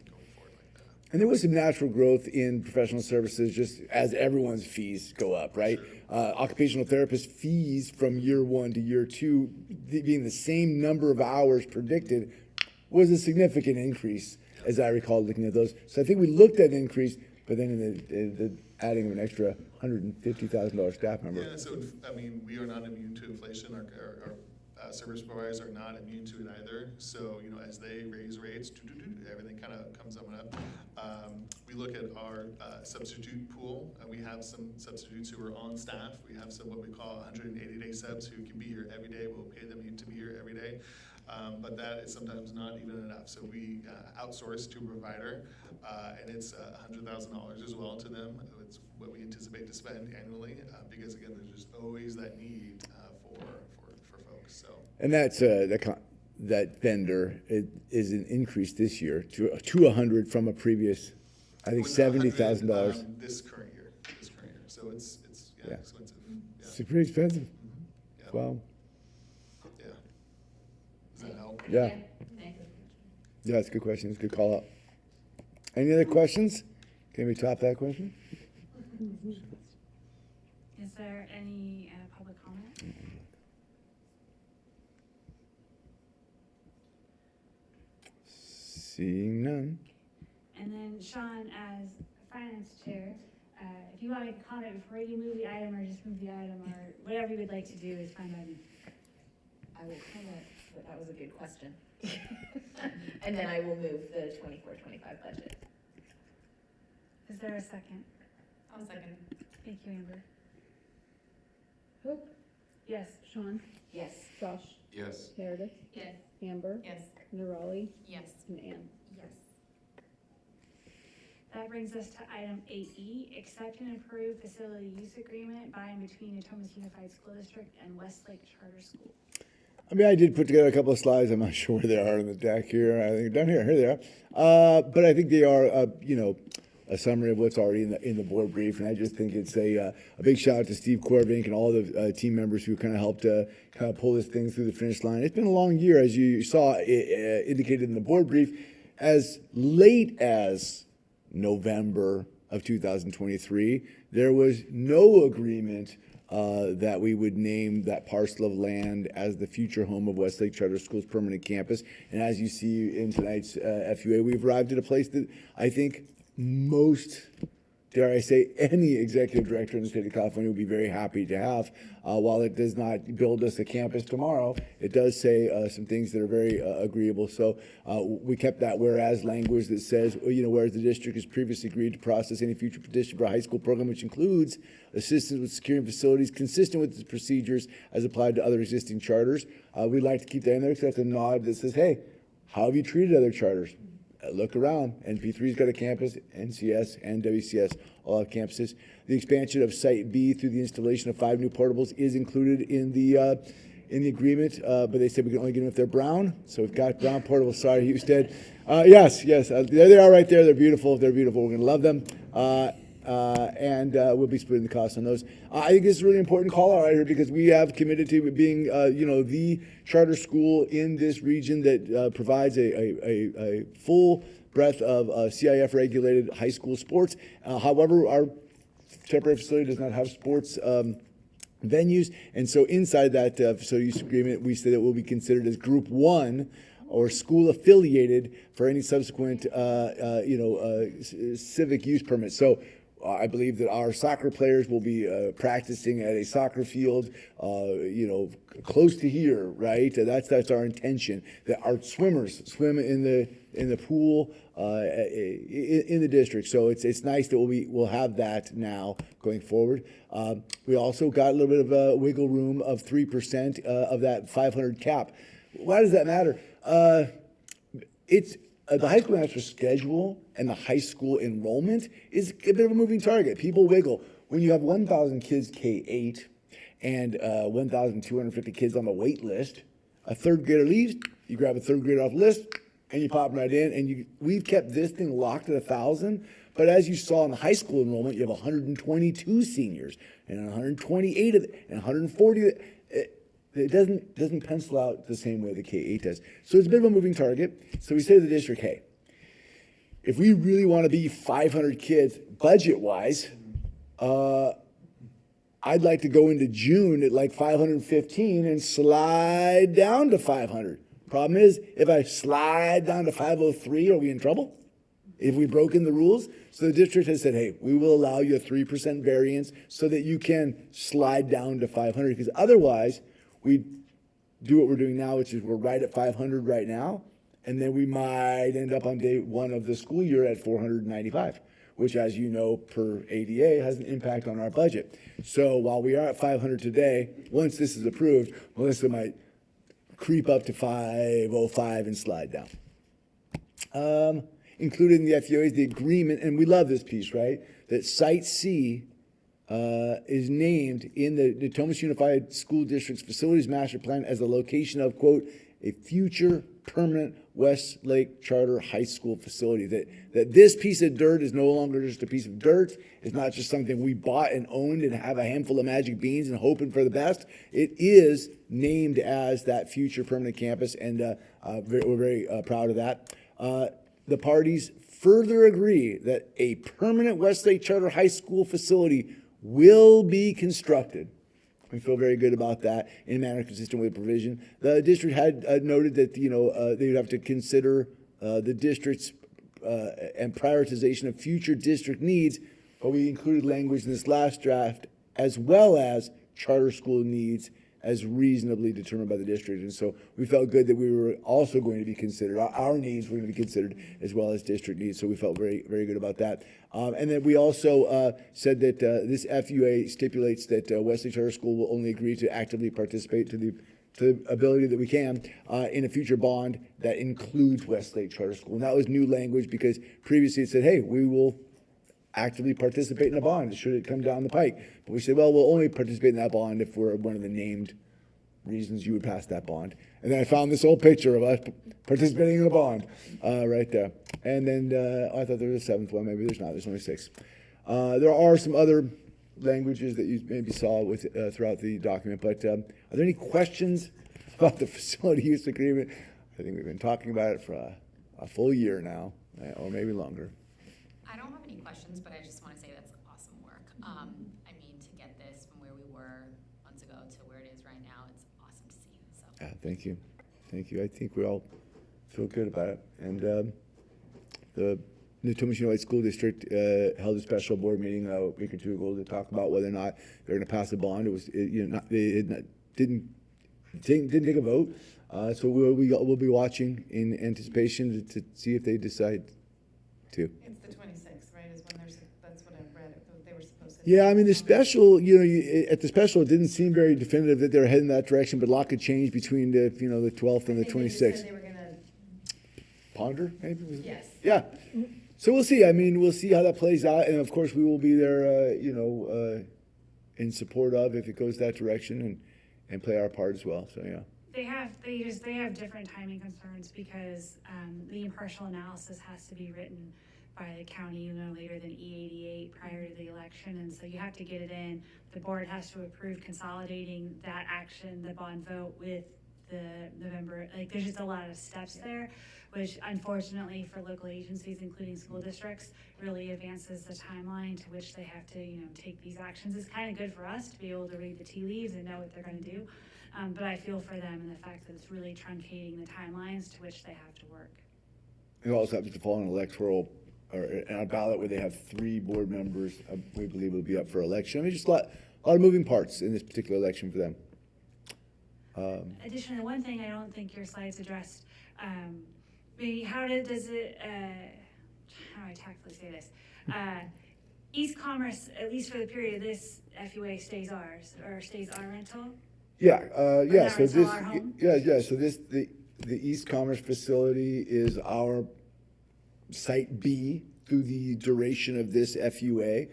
going forward like that. And there was some natural growth in professional services just as everyone's fees go up, right? Sure. Occupational therapist fees from year 1 to year 2 being the same number of hours predicted was a significant increase, as I recall looking at those. So I think we looked at an increase, but then in the adding of an extra $150,000 staff member. Yeah, so I mean, we are not immune to inflation. Our service providers are not immune to it either. So as they raise rates, everything kind of comes up and up. We look at our substitute pool. We have some substitutes who are on staff. We have some what we call 180-day subs who can be here every day. We'll pay them to be here every day. But that is sometimes not even enough. So we outsource to a provider, and it's $100,000 as well to them. It's what we anticipate to spend annually, because again, there's just always that need for folks. So. And that's that vendor is an increase this year to 100 from a previous, I think, $70,000. This current year. So it's expensive. Yeah. It's pretty expensive. Mm-hmm. Yeah. Wow. Yeah. Does that help? Yeah. Yeah, it's a good question. It's a good call out. Any other questions? Can we top that question? Is there any public comment? Seeing none. And then Sean, as finance chair, if you want to make a comment before you move the item or just move the item or whatever you would like to do is fine by me. I will comment that was a good question. And then I will move the 24-25 budget. Is there a second? I'll second. Thank you, Amber. Hope, Yes. Sean, Yes. Josh, Yes. Meredith, Yes. Amber, Yes. Nerali, Yes. and Ann. Yes. That brings us to item 8E, accept and approve facility use agreement by and between Natomas Unified School District and Westlake Charter School. I mean, I did put together a couple of slides. I'm not sure where they are on the deck here. I think down here. Here they are. But I think they are, a summary of what's already in the board brief. And I just think it's a big shout out to Steve Korvink and all the team members who kind of helped kind of pull this thing through the finish line. It's been a long year, as you saw indicated in the board brief, as late as November of 2023. There was no agreement that we would name that parcel of land as the future home of Westlake Charter School's permanent campus. And as you see in tonight's FUA, we've arrived at a place that I think most, dare I say, any executive director in the state of California would be very happy to have. While it does not build us a campus tomorrow, it does say some things that are very agreeable. So we kept that whereas language that says, whereas the district has previously agreed to process any future petition for a high school program, which includes assistance with securing facilities consistent with the procedures as applied to other existing charters. We'd like to keep that in there, except a nod that says, hey, how have you treated other charters? Look around. NP3's got a campus, NCS and WCS all have campuses. The expansion of Site B through the installation of 5 new portables is included in the agreement, but they said we can only get them if they're brown. So we've got brown portables. Sorry, Houston. Yes. There they are right there. They're beautiful. We're going to love them. And we'll be splitting the cost on those. I think this is a really important call out right here because we have committed to being, the charter school in this region that provides a full breadth of CIF regulated high school sports. However, our temporary facility does not have sports venues, and so inside that facility use agreement, we say that will be considered as Group 1 or school affiliated for any subsequent, civic use permits. So I believe that our soccer players will be practicing at a soccer field, close to here, right? That's our intention. That our swimmers swim in the pool in the district. So it's nice that we'll have that now going forward. We also got a little bit of a wiggle room of 3% of that 500 cap. Why does that matter? It's the high school master schedule and the high school enrollment is a bit of a moving target. People wiggle. When you have 1,000 kids K-8 and 1,250 kids on the wait list, a third grader leaves, you grab a third grader off the list, and you pop them right in. And we've kept this thing locked at 1,000. But as you saw in the high school enrollment, you have 122 seniors and 128 of it, and 140 of it. It doesn't pencil out the same way the K-8 does. So it's a bit of a moving target. So we say to the district, hey, if we really want to be 500 kids budget-wise, I'd like to go into June at like 515 and slide down to 500. Problem is, if I slide down to 503, are we in trouble? If we've broken the rules? So the district has said, hey, we will allow you a 3% variance so that you can slide down to 500, because otherwise, we do what we're doing now, which is we're right at 500 right now, and then we might end up on day one of the school year at 495, which, as you know, per ADA, has an impact on our budget. So while we are at 500 today, once this is approved, Melissa might creep up to 505 and slide down. Included in the FUA is the agreement, and we love this piece, right? That Site C is named in the Natomas Unified School District's Facilities Master Plan as the location of, quote, a future permanent Westlake Charter High School facility. That this piece of dirt is no longer just a piece of dirt. It's not just something we bought and owned and have a handful of magic beans and hoping for the best. It is named as that future permanent campus, and we're very proud of that. The parties further agree that a permanent Westlake Charter High School facility will be constructed. We feel very good about that in a manner consistent with the provision. The district had noted that they would have to consider the district's and prioritization of future district needs, but we included language in this last draft as well as charter school needs as reasonably determined by the district. And so we felt good that we were also going to be considered, our needs were going to be considered as well as district needs. So we felt very, very good about that. And then we also said that this FUA stipulates that Wesley Charter School will only agree to actively participate to to the ability that we can in a future bond that includes Westlake Charter School. And that was new language because previously it said, hey, we will actively participate in a bond should it come down the pike. But we said, well, we'll only participate in that bond if we're one of the named reasons you would pass that bond. And then I found this old picture of us participating in a bond right there. And then I thought there was a seventh one. Maybe there's not. There's only six. There are some other languages that you maybe saw with throughout the document. But are there any questions about the facility use agreement? I think we've been talking about it for a full year now, or maybe longer. I don't have any questions, but I just want to say that's awesome work. I mean, to get this from where we were months ago to where it is right now, it's awesome to see. So. Yeah, thank you. Thank you. I think we all feel good about it. And the Natomas Unified School District held a special board meeting a week or two ago to talk about whether or not they're going to pass a bond. It was, didn't take a vote. So we'll be watching in anticipation to see if they decide to. It's the 26th, right, is when that's what I read, they were supposed to. Yeah, I mean, the special, at the special, it didn't seem very definitive that they were heading that direction, but a lot could change between the 12th and the 26th. They said they were gonna. Ponder, maybe? Yes. Yeah. So we'll see. I mean, we'll see how that plays out. And of course, we will be there, in support of if it goes that direction and play our part as well. So, yeah. They have different timing concerns because the impartial analysis has to be written by the county no later than E88 prior to the election, and so you have to get it in. The board has to approve consolidating that action, the bond vote, with the November. Like, there's just a lot of steps there, which unfortunately for local agencies, including school districts, really advances the timeline to which they have to, take these actions. It's kind of good for us to be able to read the tea leaves and know what they're going to do. But I feel for them in the fact that it's really truncating the timelines to which they have to work. It also happens to fall on electoral or on a ballot where they have 3 board members. We believe will be up for election. I mean, just a lot of moving parts in this particular election for them. Additionally, one thing I don't think your slides addressed, maybe how do I tactfully say this? East Commerce, at least for the period of this FUA, stays ours, or stays our rental? Yeah, yeah. So rental this, our home? yeah. So the East Commerce facility is our Site B through the duration of this FUA.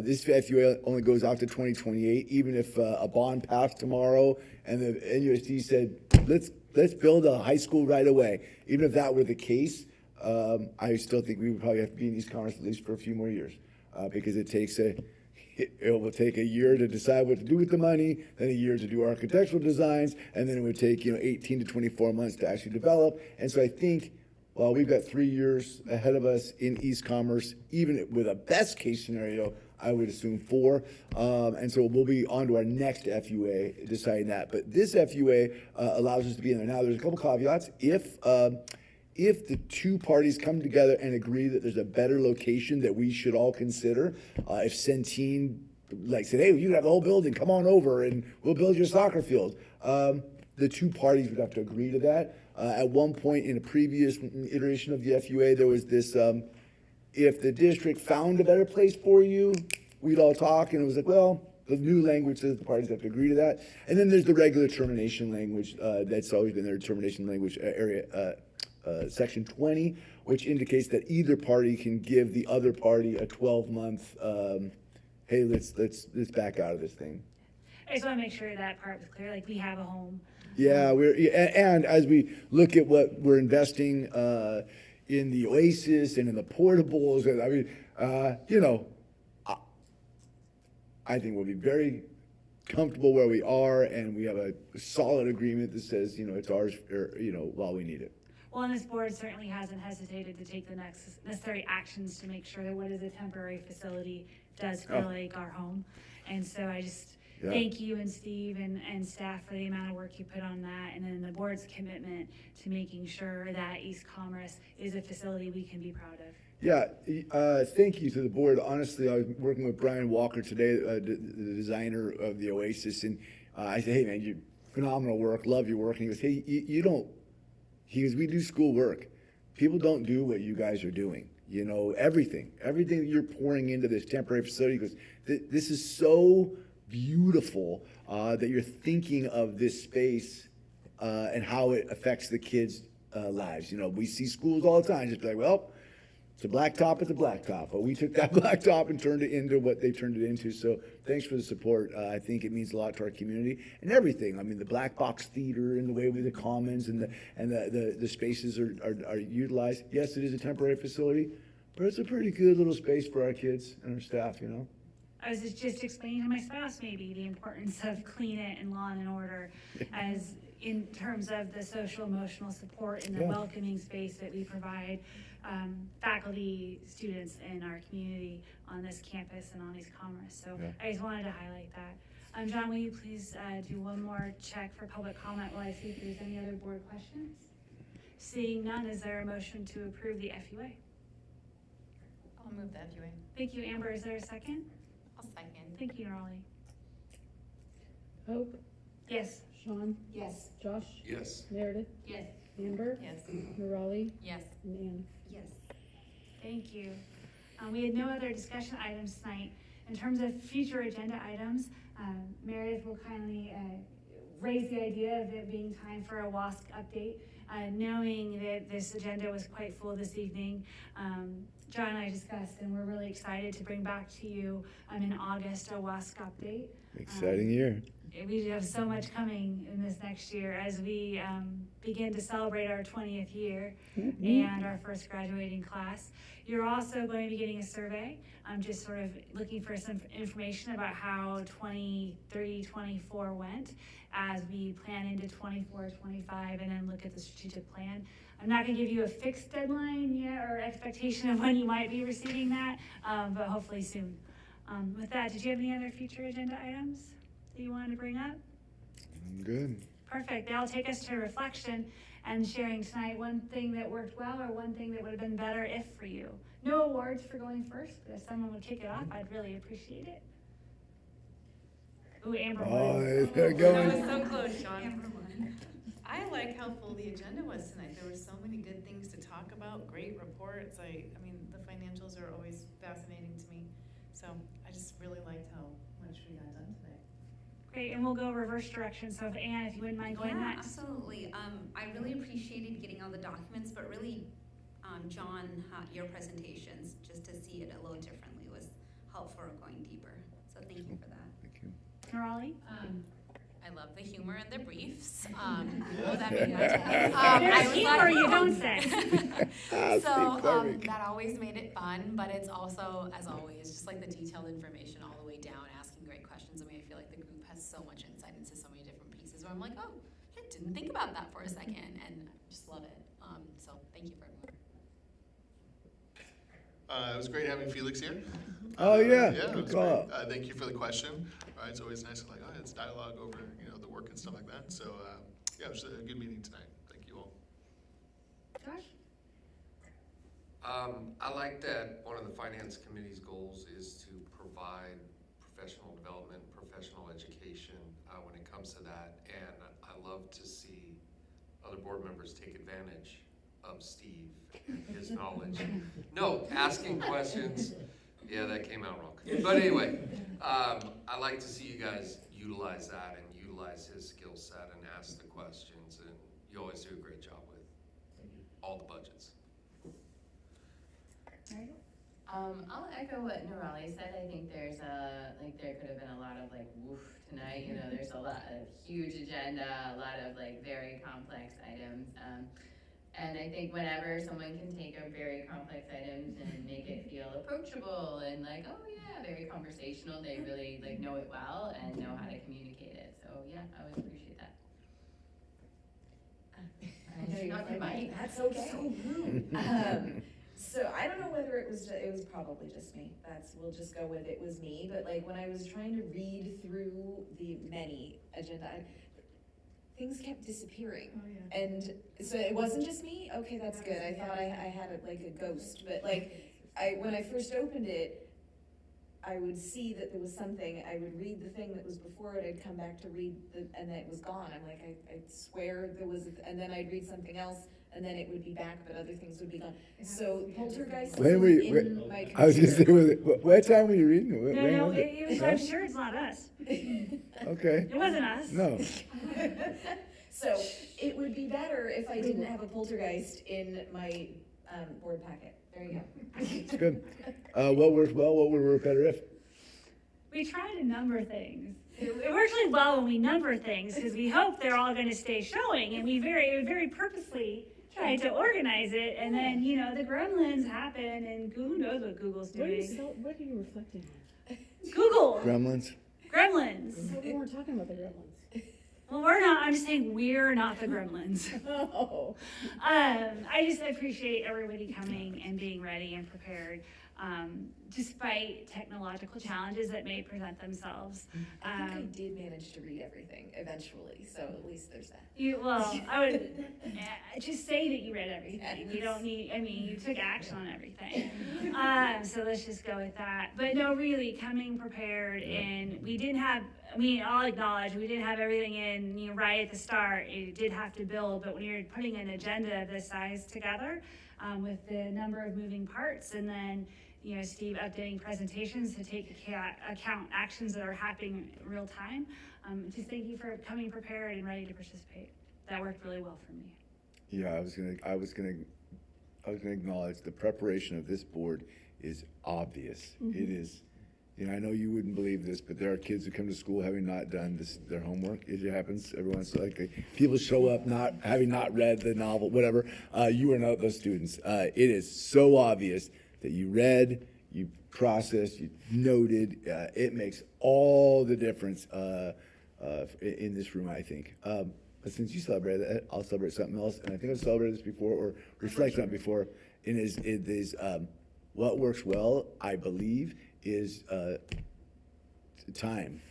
This FUA only goes out to 2028. Even if a bond passed tomorrow and the NUSD said, let's build a high school right away. Even if that were the case, I still think we would probably have to be in East Commerce at least for a few more years, because it will take a year to decide what to do with the money, then a year to do architectural designs, and then it would take 18 to 24 months to actually develop. And so I think, well, we've got 3 years ahead of us in East Commerce, even with a best case scenario, I would assume 4. And so we'll be on to our next FUA deciding that. But this FUA allows us to be in there. Now, there's a couple caveats. If the 2 parties come together and agree that there's a better location that we should all consider, if Centene said, hey, you can have the whole building, come on over and we'll build your soccer field. The 2 parties would have to agree to that. At one point in a previous iteration of the FUA, there was this, if the district found a better place for you, we'd all talk, and it was like, well, the new language says the parties have to agree to that. And then there's the regular termination language that's always been there, termination language area, section 20, which indicates that either party can give the other party a 12-month, hey, let's back out of this thing. I just want to make sure that part was clear, like we have a home. Yeah, and as we look at what we're investing in the Oasis and in the portables, and I mean, I think we'll be very comfortable where we are, and we have a solid agreement that says, it's ours, while we need it. Well, and this board certainly hasn't hesitated to take the necessary actions to make sure that what is a temporary facility does feel like our home. And so I just thank you and Steve and staff for the amount of work you put on that, and then the board's commitment to making sure that East Commerce is a facility we can be proud of. Yeah, thank you to the board. Honestly, I was working with Brian Walker today, the designer of the Oasis, and I said, hey man, you phenomenal work, love your work. And he goes, hey, you don't. He goes, we do school work. People don't do what you guys are doing. Everything that you're pouring into this temporary facility. He goes, this is so beautiful that you're thinking of this space and how it affects the kids' lives. You know, we see schools all the time, just like, well, it's a blacktop, it's a blacktop. But we took that blacktop and turned it into what they turned it into. So thanks for the support. I think it means a lot to our community and everything. I mean, the black box theater and the way with the commons and the spaces are utilized. Yes, it is a temporary facility, but it's a pretty good little space for our kids and our staff, you know? I was just explaining to my spouse maybe the importance of clean it and lawn and order as in terms of the social emotional support and the Yeah. welcoming space that we provide faculty, students in our community on this campus and on East Commerce. So Yeah. I just wanted to highlight that. John, will you please do one more check for public comment while I see if there's any other board questions? Seeing none, is there a motion to approve the FUA? I'll move the FUA. Thank you, Amber. Is there a second? I'll second. Thank you, Raleigh. Hope, Yes. Sean, Yes. Josh, Yes. Meredith, Yes. Amber, Yes. Nurali, Yes. and Ann. Yes. Thank you. We had no other discussion items tonight. In terms of future agenda items, Meredith will kindly raise the idea of it being time for a WASC update, knowing that this agenda was quite full this evening. John and I discussed, and we're really excited to bring back to you in August a WASC update. Exciting year. We have so much coming in this next year as we begin to celebrate our 20th year and our first graduating class. You're also going to be getting a survey. I'm just sort of looking for some information about how 23, 24 went as we plan into 24, 25, and then look at the strategic plan. I'm not going to give you a fixed deadline yet or expectation of when you might be receiving that, but hopefully soon. With that, did you have any other future agenda items that you wanted to bring up? Good. Perfect. That'll take us to reflection and sharing tonight one thing that worked well or one thing that would have been better if for you. No awards for going first, but if someone would kick it off, I'd really appreciate it. Ooh, Amber Oh, won. they're That going. was so close, Sean. I like how full the agenda was tonight. There were so many good things to talk about, great reports. I mean, the financials are always fascinating to me. So I just really liked how much we got done today. Great, and we'll go reverse direction. So if Anne, if you wouldn't mind going Yeah, next. absolutely. I really appreciated getting all the documents, but really, John, your presentations, just to see it a little differently was helpful going deeper. So thank you for that. Thank you. Raleigh? I love the humor and the briefs. What would that mean? There's I was humor like, you oh. don't say. So Perfect. that always made it fun, but it's also, as always, just like the detailed information all the way down, asking great questions. I mean, I feel like the group has so much insight into so many different pieces where I'm like, oh, I didn't think about that for a second, and I just love it. So thank you for everyone. It was great having Felix here. Oh, yeah. Yeah, it Good was call. great. Thank you for the question. It's always nice to it's dialogue over, the work and stuff like that. So, yeah, it was a good meeting tonight. Thank you all. Josh? I like that one of the finance committee's goals is to provide professional development, professional education when it comes to that. And I love to see other board members take advantage of Steve and his knowledge. No, asking questions. Yeah, that came out wrong. But anyway, I like to see you guys utilize that and utilize his skill set and ask the questions. And you always do a great job with all the budgets. I'll echo what Nurali said. I think there could have been a lot of woof tonight. There's a lot of huge agenda, a lot of very complex items. And I think whenever someone can take a very complex items and make it feel approachable and oh yeah, very conversational, they really know it well and know how to communicate it. So yeah, I would appreciate that. I know you're Not your mic. That's okay. So rude. So I don't know whether it was probably just me. We'll just go with it was me. But when I was trying to read through the many agenda, things kept disappearing. Oh, yeah. And so it wasn't just me? Okay, that's good. I thought I had it like a ghost. But when I first opened it, I would see that there was something, I would read the thing that was before it, I'd come back to read and then it was gone. I'm like, I swear there was, and then I'd read something else, and then it would be back, but other things would be gone. So poltergeist When were you- in my computer. I was gonna say, what time were you reading? When No, was it? it was, I'm sure it's not us. Okay. It wasn't us. No. So it would be better if I didn't have a poltergeist in my board packet. There you go. It's good. What worked well, what would work better if? We try to number things. It works really well when we number things because we hope they're all going to stay showing, and we very purposely try to organize it. And then the gremlins happen, and who knows what Google's doing? What are you reflecting on? Google Gremlins? Gremlins. We weren't talking about the gremlins. Well, we're not. I'm just saying we're not the gremlins. Oh. I just appreciate everybody coming and being ready and prepared, despite technological challenges that may present themselves. I think I did manage to read everything eventually, so at least there's that. I would just say that you read everything. You don't need, you took action on everything. So let's just go with that. But no, really, coming prepared, and we didn't have, I'll acknowledge, we didn't have everything in, right at the start. It did have to build, but when you're putting an agenda of this size together, with the number of moving parts, and then, Steve updating presentations to take account actions that are happening real time. Just thank you for coming prepared and ready to participate. That worked really well for me. Yeah, I was gonna acknowledge the preparation of this board is obvious. It is, I know you wouldn't believe this, but there are kids who come to school having not done their homework. It happens every once in a while. People show up having not read the novel, whatever. You are not those students. It is so obvious that you read, you processed, you noted. It makes all the difference in this room, I think. But since you celebrated that, I'll celebrate something else. And I think I've celebrated this before or reflected on it before. It is what works well, I believe, is time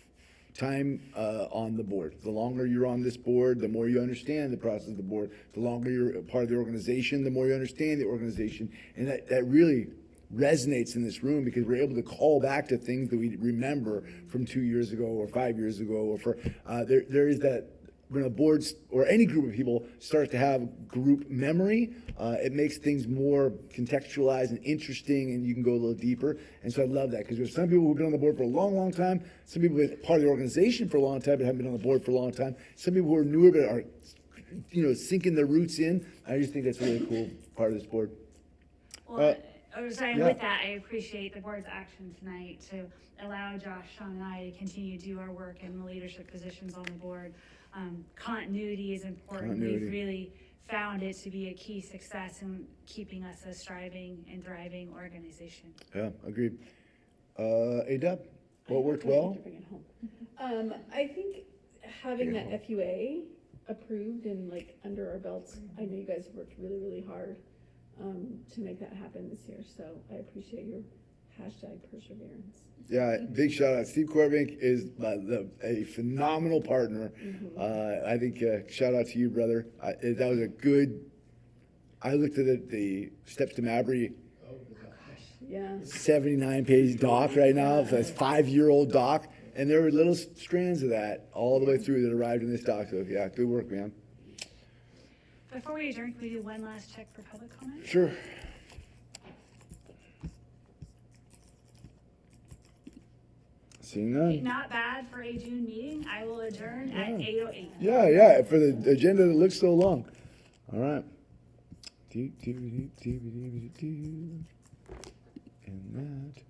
on the board. The longer you're on this board, the more you understand the process of the board. The longer you're a part of the organization, the more you understand the organization. And that really resonates in this room because we're able to call back to things that we remember from 2 years ago or 5 years ago, or there is that. When a board or any group of people starts to have group memory, it makes things more contextualized and interesting, and you can go a little deeper. And so I love that because there's some people who've been on the board for a long, long time. Some people have been part of the organization for a long time but haven't been on the board for a long time. Some people who are newer but are, sinking their roots in. I just think that's a really cool part of this board. Well, with that, I appreciate the board's action tonight to allow Josh, Sean, and I to continue to do our work in the leadership positions on the board. Continuity is important. We've really found it to be a key success in keeping us a striving and thriving organization. Yeah, agreed. A-Dub, what worked well? I think having that FUA approved and under our belts, I know you guys have worked really, really hard to make that happen this year. So I appreciate your #perseverance. Yeah, big shout out. Steve Corbink is a phenomenal partner. I think shout out to you, brother. That was a good. I looked at the Steps to Mabry. Yeah. 79-page doc right now. It's a 5-year-old doc, and there were little strands of that all the way through that arrived in this doc. So yeah, good work, man. Before we adjourn, can we do one last check for public comment? Sure. Seeing none. Not bad for a June meeting. I will adjourn at 8:08. Yeah, for the agenda that looks so long. All right. And that.